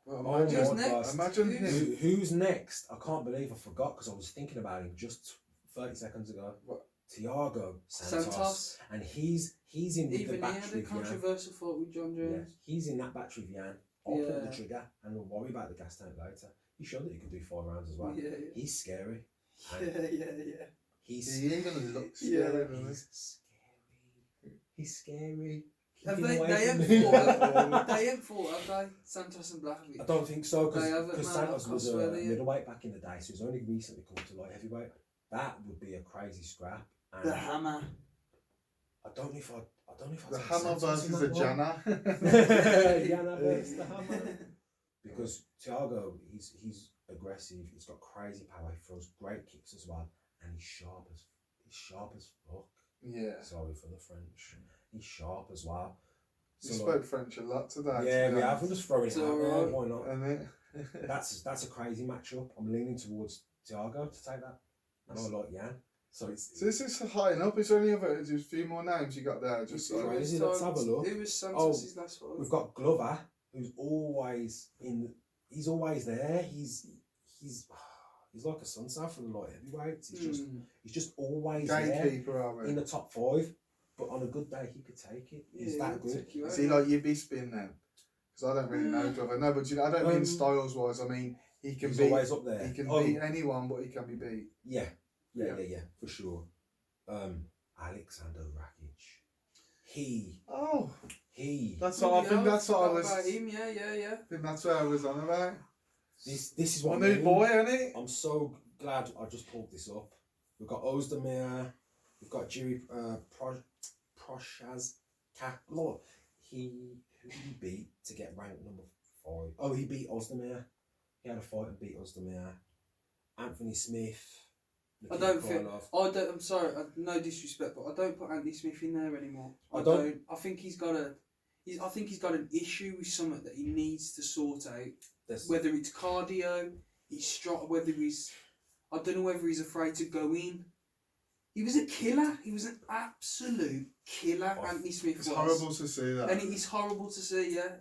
Well, Oh imagine, Who's next? imagine him. Who's next? I can't believe I forgot because I was thinking about him just 30 seconds ago. What? Thiago Santos. and he's in with the Even he battery had a of Jan. controversial fight with John Yeah, Jones. he's in that battery of Jan. I'll pull Yeah. the trigger and we'll worry about the gas tank later. He showed that he could do 5 rounds as well. Yeah, He's scary. yeah. He's He even looks Yeah. scary, doesn't he? He's scary. Have Keep him they away from haven't me. fought, they ain't fought, have they? Santos and Blachowicz. I don't think so They haven't, because man. Santos I was a swear they- middleweight back in the day, so he's only recently come to light heavyweight. That would be a crazy scrap. And The Hammer. I don't know if I'd The take Hammer Santos in versus that the one. Jana. Jana versus the Hammer. Because Thiago, he's aggressive. He's got crazy power. He throws great kicks as well, and he's sharp as fuck. Yeah. Sorry for the French. He's sharp as well. You So, spoke French a lot today. yeah, to be we have. honest. I'm just throwing it It's out there. alright. Why not? And it, That's a crazy matchup. I'm leaning towards Thiago to take that, and I like Jan. So it's so this is high enough. Is there any other? There's a few more names you got there. Just It's like, crazy. Let's have a look. Who was Santos' last fight? we've got Glover, who's always in. He's always there. He's like a sunset for the light heavyweights. He's just always gatekeeper, there are we? in the top 5. But on a good day, he could take it. He's Yeah, that he'll good. take you Is out. he like your spin then? Because I don't really know Glover. No, but you know, I don't mean Um, styles wise. I mean he can He's beat. always up there. He can Oh, beat anyone, but he can be beat. Yeah, Yeah. for sure. Alexander Rakic. He. That's what I think. That's what I forgot was. about him, yeah. I think that's what I was on about. This is My what new boy, ain't it? I'm so glad I just pulled this up. We've got Ozdemir, we've got Jiri Prochazka. Look, who did he beat to get ranked number 5? Oh, he beat Ozdemir. He had a fight and beat Ozdemir. Anthony Smith. I Nikita don't think. Krylov. I'm sorry. No disrespect, but I don't put Andy Smith in there anymore. I don't- I think he's got a. I think he's got an issue with something that he needs to sort out. There's- Whether it's cardio, he's strong. Whether he's, I don't know whether he's afraid to go in. He was a killer. He was an absolute killer, Anthony Smith It's was. horrible to see that. And it is horrible to see, yeah.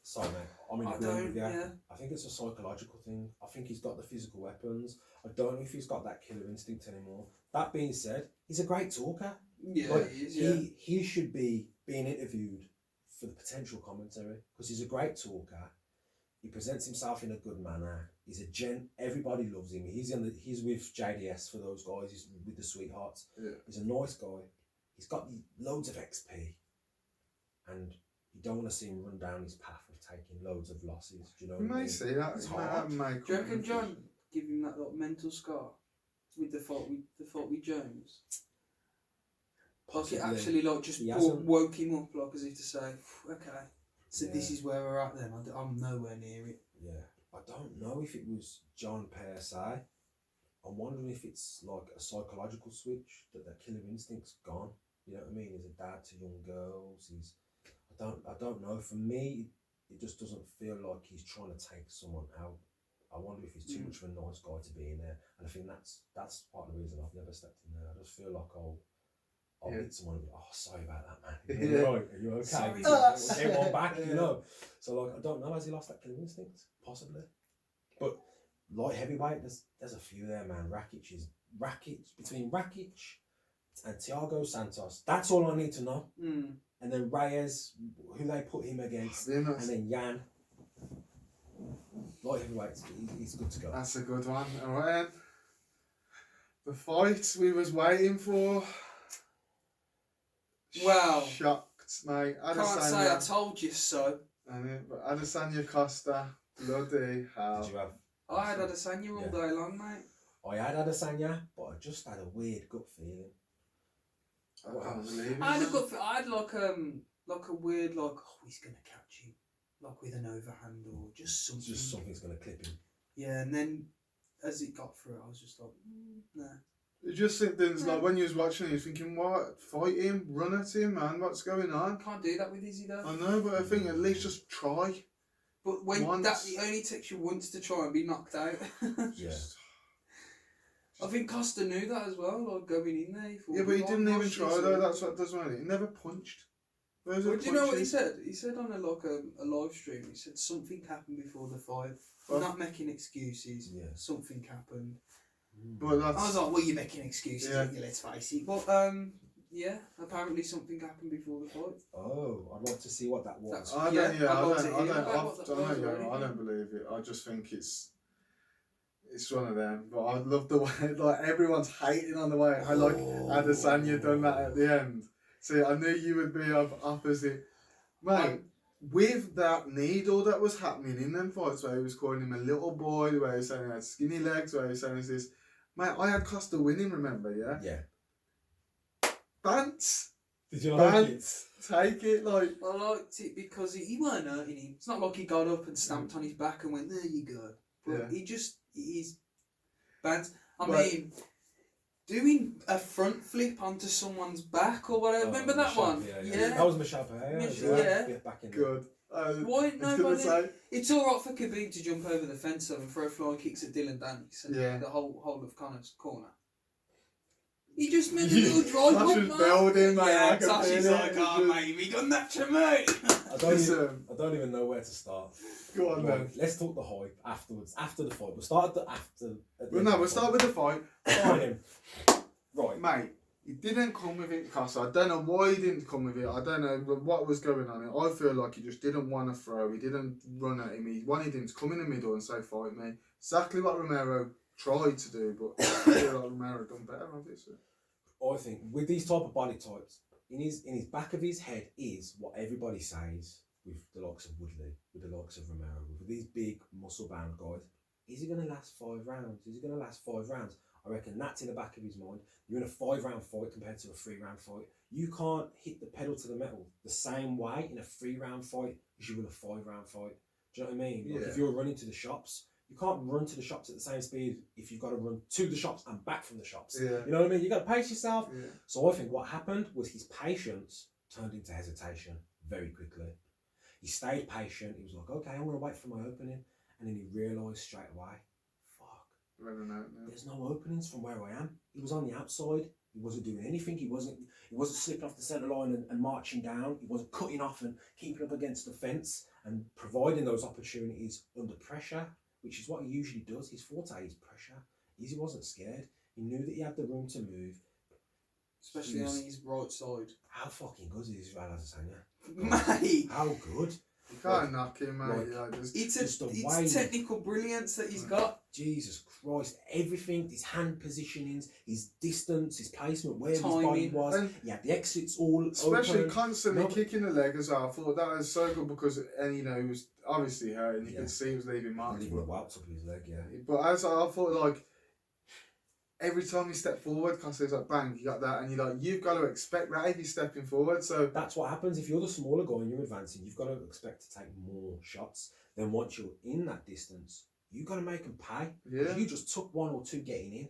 Sorry, mate. I'm in I agreement don't, with you. yeah. I think it's a psychological thing. I think he's got the physical weapons. I don't know if he's got that killer instinct anymore. That being said, he's a great talker. Yeah, Like, he is, yeah. he should be being interviewed for the potential commentary because he's a great talker. He presents himself in a good manner. He's a gent. Everybody loves him. He's with JDS for those guys. He's with the Sweethearts. Yeah. He's a nice guy. He's got loads of XP, and you don't want to see him run down his path of taking loads of losses. Do you know what I mean? See that. It's That hard. may Do you reckon John give him that little mental scar with the fault with Jones? Like it actually just He hasn't. woke him up, like as if to say, okay, so Yeah. this is where we're at then. I'm nowhere near it. Yeah, I don't know if it was John per se. I'm wondering if it's like a psychological switch that killer instinct's gone. You know what I mean? He's a dad to young girls. I don't know. For me, it just doesn't feel like he's trying to take someone out. I wonder if he's too much of a nice guy to be in there, and I think that's part of the reason I've never stepped in there. I just feel like I'll hit someone and be, oh, sorry about that, man. Are you right? Are you okay? Sorry. We'll get one back, you know. So like, I don't know. Has he lost that killing instinct? Possibly. But light heavyweight, there's a few there, man. Between Rakic and Thiago Santos. That's all I need to know. And then Reyes, who they put him against, and then Yan. Light heavyweight, he's good to go. That's a good one. All right. The fight we was waiting for. Well, shocked, mate. Can't say I told you so. But Adesanya Costa, bloody hell. Did you have? I had Adesanya all day long, mate. I had Adesanya, but I just had a weird gut feeling. I can't believe it. I had a good. I had like a weird oh, he's gonna catch him, like with an overhand or just something. Just something's gonna clip him. Yeah, and then as it got through, I was just like, nah. You just think things like when you was watching it, you're thinking, what? Fight him, run at him, man. What's going on? Can't do that with Izzy though. I know, but I think at least just try. But when once. it only takes you once to try and be knocked out. Yeah. I think Costa knew that as well, like going in there. Yeah, but he didn't even try though. That's what does matter. He never punched. Well, do you know what he said? He said on a live stream. He said something happened before the fight. I'm not making excuses. Yeah. Something happened. But that's, I was like, well, you're making excuses, Yeah. aren't you, let's face it. But yeah, apparently something happened before the fight. Oh, I'd like to see what that was. I Yeah, don't. Yeah, I'd I like to don't. hear about what that was I already. don't believe it. I just think it's one of them. But I love the way like everyone's hating on the way how like Adesanya done that at the end. See, I knew you would be opposite, mate. With that needle that was happening in them fights, where he was calling him a little boy, where he was saying he had skinny legs, where he was saying this, mate, I had Costa winning. Remember, yeah. Yeah. Bants. Did you like it? Bants. Take it like. I liked it because he weren't hurting him. It's not like he got up and stamped on his back and went, there you go. But he's bad. I mean, doing a front flip onto someone's back or whatever. Remember that Michelle, one? Yeah. That was Michelle Pereira. Yeah. Back in Good. Why nobody? It's all right for Khabib to jump over the fence and throw flying kicks at Dylan Dennis and the whole of Connor's corner. He just made a little drive Tosh up, was man. building, mate. Yeah, I can Tosh is feel like, it. oh, mate, he done that to me. I don't even know where to start. Go on then. Let's talk the hype afterwards. After the fight, we'll start at We'll start with the fight. Fine. Right, Mate, he didn't come with it, Costa. I don't know why he didn't come with it. I don't know what was going on. I feel like he just didn't want to throw. He didn't run at him. He wanted him to come in the middle and say, fight me. Exactly what Romero tried to do, but I feel like Romero done better, obviously. I think with these type of body types, in his back of his head is what everybody says with the likes of Woodley, with the likes of Romero, with these big muscle bound guys. Is he going to last 5 rounds? Is he going to last 5 rounds? I reckon that's in the back of his mind. You're in a 5-round fight compared to a 3-round fight. You can't hit the pedal to the metal the same way in a 3-round fight as you will a 5-round fight. Do you know what I mean? Like if you're running to the shops, you can't run to the shops at the same speed if you've got to run to the shops and back from the shops. Yeah. You know what I mean? You got to pace yourself. Yeah. So I think what happened was his patience turned into hesitation very quickly. He stayed patient. He was like, okay, I'm going to wait for my opening. And then he realised straight away, fuck, There's no openings from where I am. He was on the outside. He wasn't doing anything. He wasn't slipping off the centre line and marching down. He wasn't cutting off and keeping up against the fence and providing those opportunities under pressure, which is what he usually does. His forte is pressure. He wasn't scared. He knew that he had the room to move. Especially on his right side. How fucking good is Israel Adesanya? Mate! How good? You can't knock him, mate. It's technical brilliance that he's got. Jesus Christ, everything, his hand positionings, his distance, his placement, where Timing. his body was. And yeah, the exits all especially open. constantly kicking the leg as well. I thought that was so good because, and you know, he was obviously hurt and you could see he was leaving marks. Leaving the welts up his leg, yeah. But as I thought, like, every time you step forward, constantly like, bang, you got that, and you've got to expect that if you're stepping forward. So that's what happens if you're the smaller guy and you're advancing. You've got to expect to take more shots. Then once you're in that distance, you've got to make them pay. yeah, You just took one or two getting in.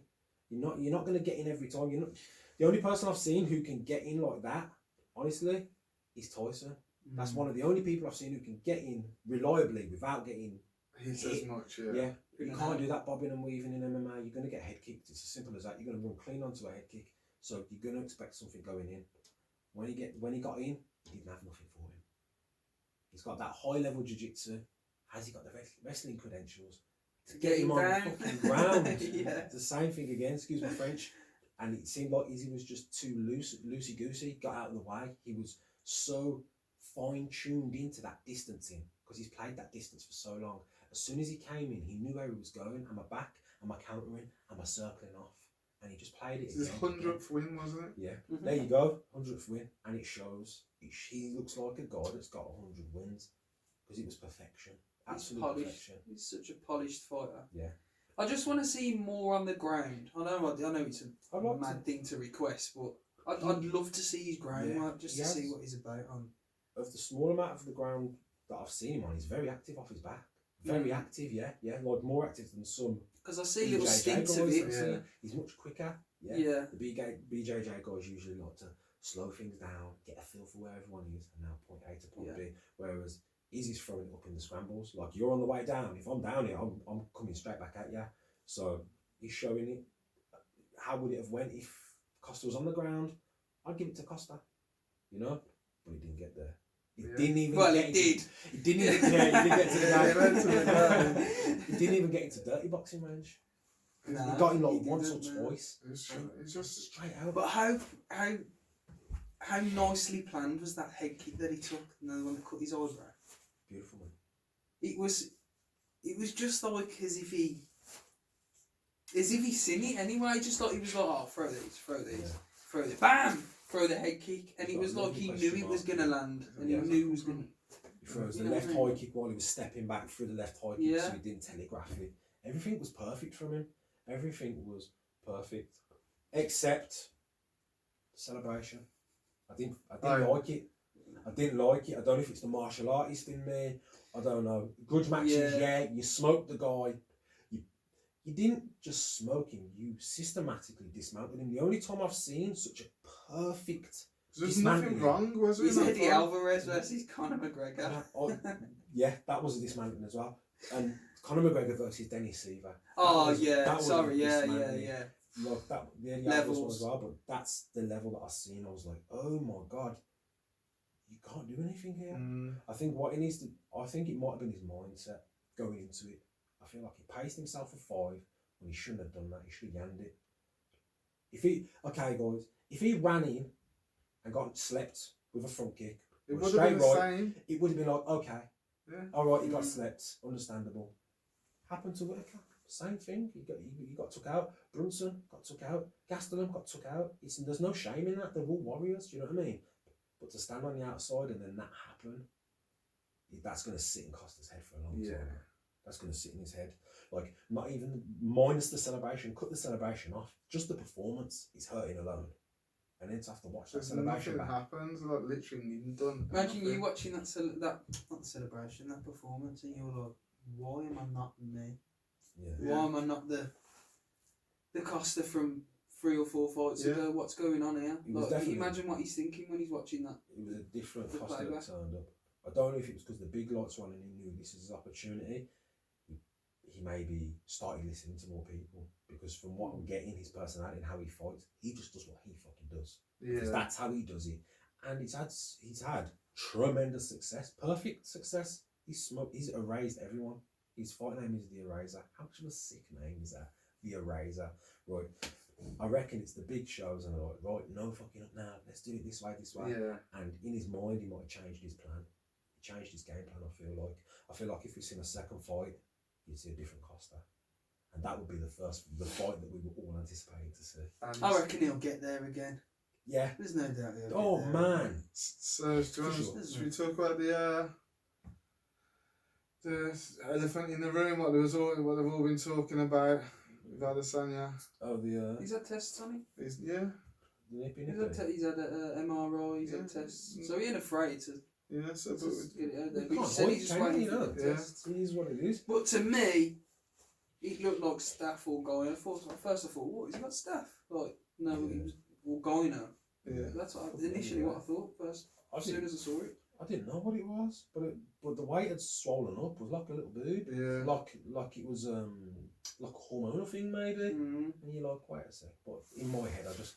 You're not going to get in every time. The only person I've seen who can get in like that, honestly, is Tyson. That's one of the only people I've seen who can get in reliably without getting hits hit. as much. Yeah, you can't do that bobbing and weaving in MMA. You're going to get head kicked. It's as simple as that. You're going to run clean onto a head kick. So you're going to expect something going in. When he got in, he didn't have nothing for him. He's got that high level jiu-jitsu. Has he got the wrestling credentials to get him on the fucking ground? Yeah. It's the same thing again. Excuse my French. And it seemed like Izzy was just too loosey goosey. Got out of the way. He was so fine tuned into that distancing because he's played that distance for so long. As soon as he came in, he knew where he was going. Am I back? Am I countering? Am I circling off? And he just played it. It's his 100th win, wasn't it? Yeah. There you go. 100th win. And it shows. He looks like a guy that's got 100 wins because it was perfection. Absolute perfection. He's such a polished fighter. Yeah. I just want to see more on the ground. I know it's a mad thing to request, but I'd love to see his ground work just to see what he's about on. Of the small amount of the ground that I've seen him on, he's very active off his back. Very active, yeah, like more active than some. Because I see little stints of it. Yeah. He's much quicker. Yeah. The BJJ guys usually like to slow things down, get a feel for where everyone is, and now point A to point B. Whereas Izzy's throwing it up in the scrambles. Like you're on the way down. If I'm down here, I'm coming straight back at you. So he's showing it. How would it have went if Costa was on the ground? I'd give it to Costa, you know, but he didn't get there. He didn't even. Well, get he did. He didn't even. Yeah, he did get to the ground. He didn't even get into dirty boxing range. Nah, he got him like once or twice. It's just straight out. But how nicely planned was that head kick that he took? And then the one that cut his eyebrow. Beautiful man. It was just like as if he seen it anyway. Just like he was like, oh, throw these, bam, throw the head kick, and it was like he knew it was gonna land, and he knew it was gonna. He throws the left high kick while he was stepping back through the left high kick, so he didn't telegraph it. Everything was perfect from him. Everything was perfect, except celebration. I didn't like it. I didn't like it. I don't know if it's the martial artist in me. I don't know. Grudge matches, you smoked the guy. You didn't just smoke him, you systematically dismantled him. The only time I've seen such a perfect there's nothing wrong, was it? It's Eddie Alvarez versus Conor McGregor. Yeah, that was a dismantling as well. And Conor McGregor versus Dennis Seaver. Sorry, yeah. Like that, the Eddie Alvarez one as well, but that's the level that I've seen. I was like, oh my God. You can't do anything here. I think it might have been his mindset going into it. I feel like he paced himself for 5 when he shouldn't have done that. He should have yanned it. If he ran in and got slept with a front kick, it would have been the same. It would have been like, okay, all right, he got slept, understandable. Happened to Whitaker, same thing. He got took out. Brunson got took out. Gastelum got took out. There's no shame in that. They're all warriors. Do you know what I mean? But to stand on the outside and then that happen, that's going to sit and cost his head for a long time. That's going to sit in his head. Like, not even minus the celebration, cut the celebration off. Just the performance is hurting alone. And then to have to watch that celebration back. Happens, like literally done. Imagine you watching that celebration, that performance, and you're like, why am I not me? Yeah. Why am I not the Costa from 3 or 4 fights ago? What's going on here? Like, imagine what he's thinking when he's watching that. It was a different Costa that turned up. I don't know if it was because the big lights were on and he knew this is his opportunity. he maybe started listening to more people, because from what I'm getting, his personality and how he fights, he just does what he fucking does. Because that's how he does it, and he's had tremendous success, perfect success. He's erased everyone. His fight name is the Eraser. How much of a sick name is that? The Eraser, right? I reckon it's the big shows and they're like, right, no fucking up now. Let's do it this way. Yeah. And in his mind, he might have changed his plan. He changed his game plan. I feel like if we see a second fight, you'd see a different Costa, and that would be the fight that we were all anticipating to see. I reckon he'll get there again. Yeah, there's no doubt. Oh man. So should we talk about the elephant in the room? What they've all been talking about with Adesanya. Oh, he's had tests, Sonny. He's He's had an MRI. He's had tests, so he ain't afraid to. Yeah, so get it out there. But he said he's just waiting for the Yeah. tests. It is what it is. But to me, he looked like Staph or Goyner. At first I thought, what, he's got Staph? Like, no, he was or Goyner. Yeah. That's initially what I thought first. As soon as I saw it. I didn't know what it was, but the way it had swollen up was like a little boob. Yeah. Like it was like a hormonal thing maybe. Mm. And you're like, wait a sec. But in my head, That's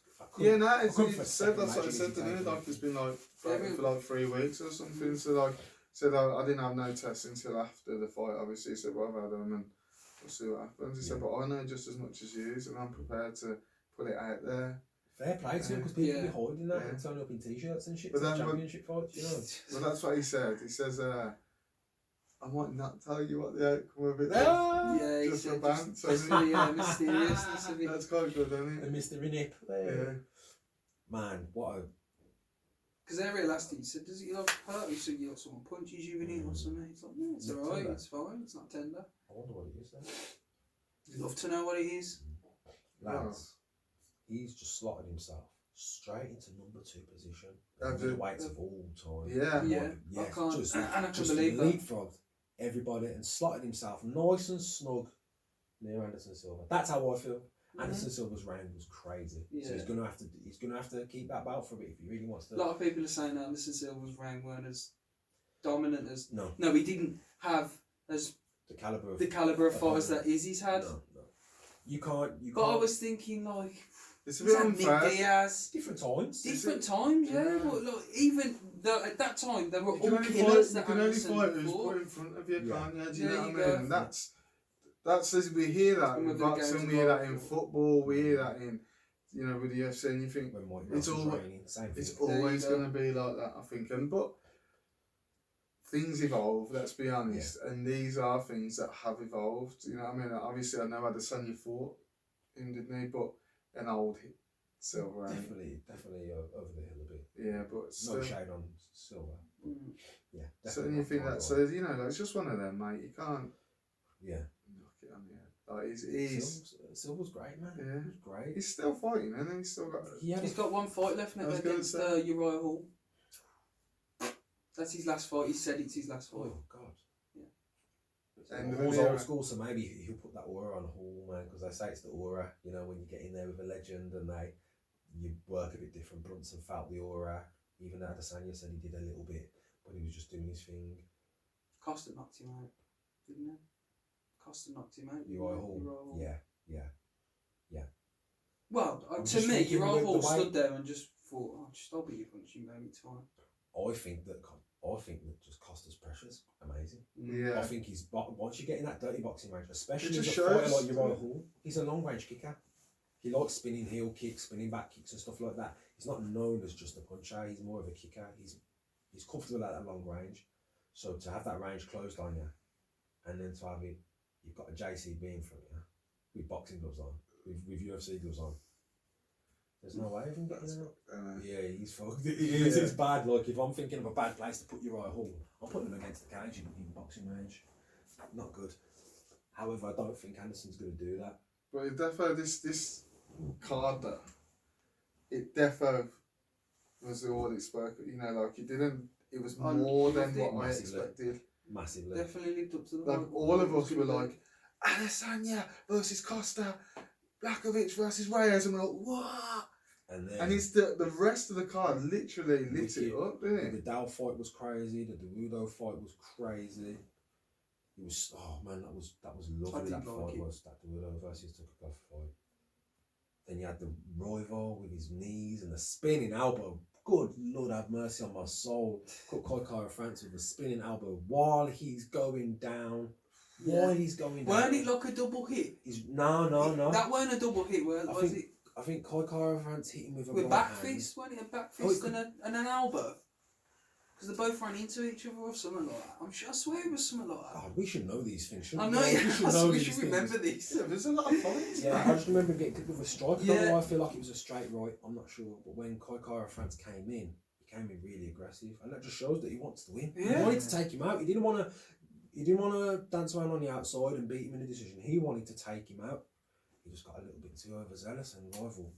what I said to me. Like it's been like for like 3 weeks or something. So like said I didn't have no tests until after the fight. Obviously, he said, well, I've had them and we'll see what happens. He said, but I know just as much as you, and I'm prepared to put it out there. Fair play to him, because people be hiding that and turning up in t-shirts and shit to championship fights, you know. Well, that's what he said. He says, I might not tell you what the outcome of it is. Yeah, he just said for banter. the mysteriousness of it. That's quite good, isn't The it? mystery nip. Yeah. Man, what a... Because Ariel asked him, he said, does it hurt? He said, someone punches you in it or something. He's like, no, it's alright, it's fine, it's not tender. I wonder what it is then. You'd love to know what it is. Lads, he's just slotted himself straight into number 2 position. The weights of all time. Yeah. Yes, I can't, just and I can believe that. leapfrogged everybody and slotted himself nice and snug near Anderson Silva. That's how I feel. Anderson Silva's reign was crazy. Yeah. So he's gonna have to keep that belt for a bit if he really wants to. A lot of people are saying that Anderson Silva's reign weren't as dominant as. No, he didn't have as the caliber of fighters that Izzy's had. No. You can't. But I was thinking like. It's a bit unfair. Nick Diaz. Different times. Different times, yeah. But look, even at that time, there were all You killers that can only Anderson fight who's fought. put in front of you, can't you? Do you Yeah, know what you I mean? go. And that's as we hear that in boxing, we hear that in football, we hear that in with the UFC, and you think it's always going to be like that, I think. But things evolve, let's be honest, and these are things that have evolved. You know what I mean? Obviously, I know Adesanya fought him, didn't he? But an old Silver. Definitely over the hill a bit. Yeah, but still, no shade on Silver. Yeah, so you think that says it's just one of them, mate. You can't. Yeah. Knock it on the head. Like Silver's great, man. Yeah, he's great. He's still fighting, and he's still got. He's got one fight left now against Uriah Hall. That's his last fight. He said it's his last fight. Oh God. And Hall's old school, so maybe he'll put that aura on Hall, man, because they say it's the aura. You know, when you get in there with a legend and you work a bit different. Brunson felt the aura. Even Adesanya said he did a little bit, but he was just doing his thing. Costa knocked him out, didn't he? Costa knocked him out. Uriah Hall. Yeah. Well, to me, Uriah Hall stood there and just thought, I'll beat you punching, baby, it's fine. I think that just Costa's pressure's amazing. Yeah. I think once you get in that dirty boxing range, especially as a fighter like Uriah Hall, he's a long range kicker. He likes spinning heel kicks, spinning back kicks and stuff like that. He's not known as just a puncher, he's more of a kicker. He's comfortable at that long range. So to have that range closed on you, and then to have it, you've got a JCB in front of you, with boxing gloves on, with UFC gloves on. There's no way of him getting out. Yeah, he's fucked. It's bad. Like, if I'm thinking of a bad place to put Uriah Hall, I'm putting him against the cage in boxing range. Not good. However, I don't think Anderson's going to do that. But it defo this card that it defo was all it spoke. Like it didn't. It was more than what I expected. Massively. Definitely lived up to the Like all of us were like, Adesanya versus Costa, Blachowicz versus Reyes, and we're like, what? And it's the rest of the card literally lit it up, didn't it? The Dow fight was crazy. The Derudo fight was crazy. It was that was lovely. That fight was that Duillo versus Tukhugov fight. Then you had the Royval with his knees and the spinning elbow. Good Lord, have mercy on my soul. Cut Coady France with a spinning elbow while he's going down. Yeah. While he's going down. Weren't it like a double hit? No. That weren't a double hit, was it? I think Coady France hit him with a With right back hand. fist, wasn't it a back fist and an elbow? Because they both ran into each other or something like that. I swear it was something like that. God, we should know these things, I shouldn't know, we? we should remember these. Yeah, there's a lot of fights. Yeah, I just remember him getting kicked with a strike. I don't Yeah. know why I feel like it was a straight right. I'm not sure. But when Coady France came in, he came in really aggressive, and that just shows that he wants to win. Yeah. He wanted to take him out. He didn't want to dance around on the outside and beat him in a decision. He wanted to take him out. He just got a little bit too overzealous and rival.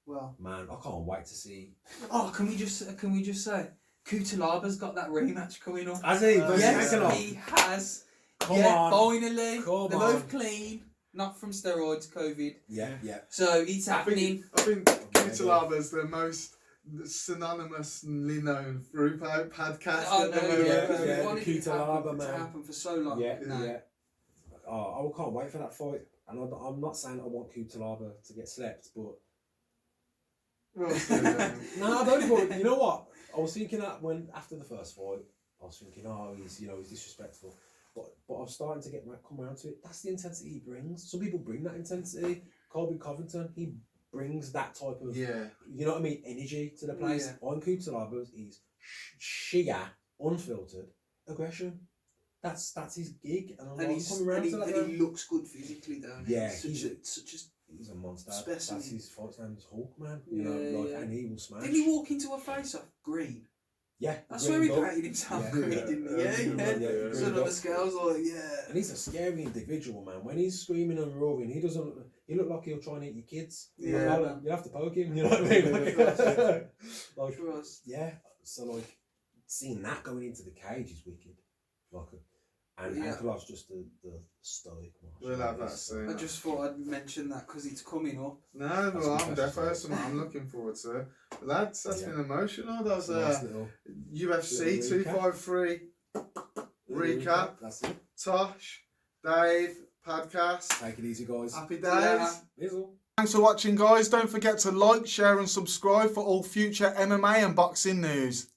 Well, Man, I can't wait to see. oh, can we just say, Kutalaba's got that rematch coming up. Has he? Yes, he has. Come on. Finally. Come They're on. both clean, not from steroids, COVID. Yeah. So it's happening. I think Kutalaba's the most synonymously known through Padcast I know, MMA. because yeah, we wanted the it to Kutalaba, to man. happen for so long. Yeah. now. Yeah. Oh, I can't wait for that fight. And I'm not saying I want Kutalaba to get slept, but We'll see then. no, I don't. But you know what? I was thinking that when after the first fight, I was thinking, oh, he's disrespectful. But I was starting to come around to it. That's the intensity he brings. Some people bring that intensity. Colby Covington, he brings that type of, Yeah. you know what I mean, energy to the place. Yeah. On Kutalaba's, he's sheer, unfiltered aggression. That's his gig, and I'm And, like, coming around to that. and he looks good physically, don't he? Yeah, He's he's a monster. specimen. That's his fight's name is Hulk, man. Yeah, yeah. And he will smash. Didn't he walk into a face-off green? Yeah, That's green where he belt. painted himself Yeah. green, Yeah. didn't he? Yeah, Yeah. So on the scales, like, yeah. And he's a scary individual, man. When he's screaming and roaring, he look like he'll try and eat your kids. Yeah. Like, you have to poke him. You know what I mean? Like, Trust. yeah. So like, seeing that going into the cage is wicked. And Yeah. Ankalov's just the stoic one. We'll have that soon. I just thought I'd mention that because it's coming up. No, That's well, I'm impressive. defo something I'm looking forward to. But that's Yeah. been emotional. That was Nice little UFC little recap. 253 recap. That's it. Tosh, Dave, Padcast. Take it easy, guys. Happy days. Yeah. Bizzle. Thanks for watching, guys. Don't forget to like, share, and subscribe for all future MMA and boxing news.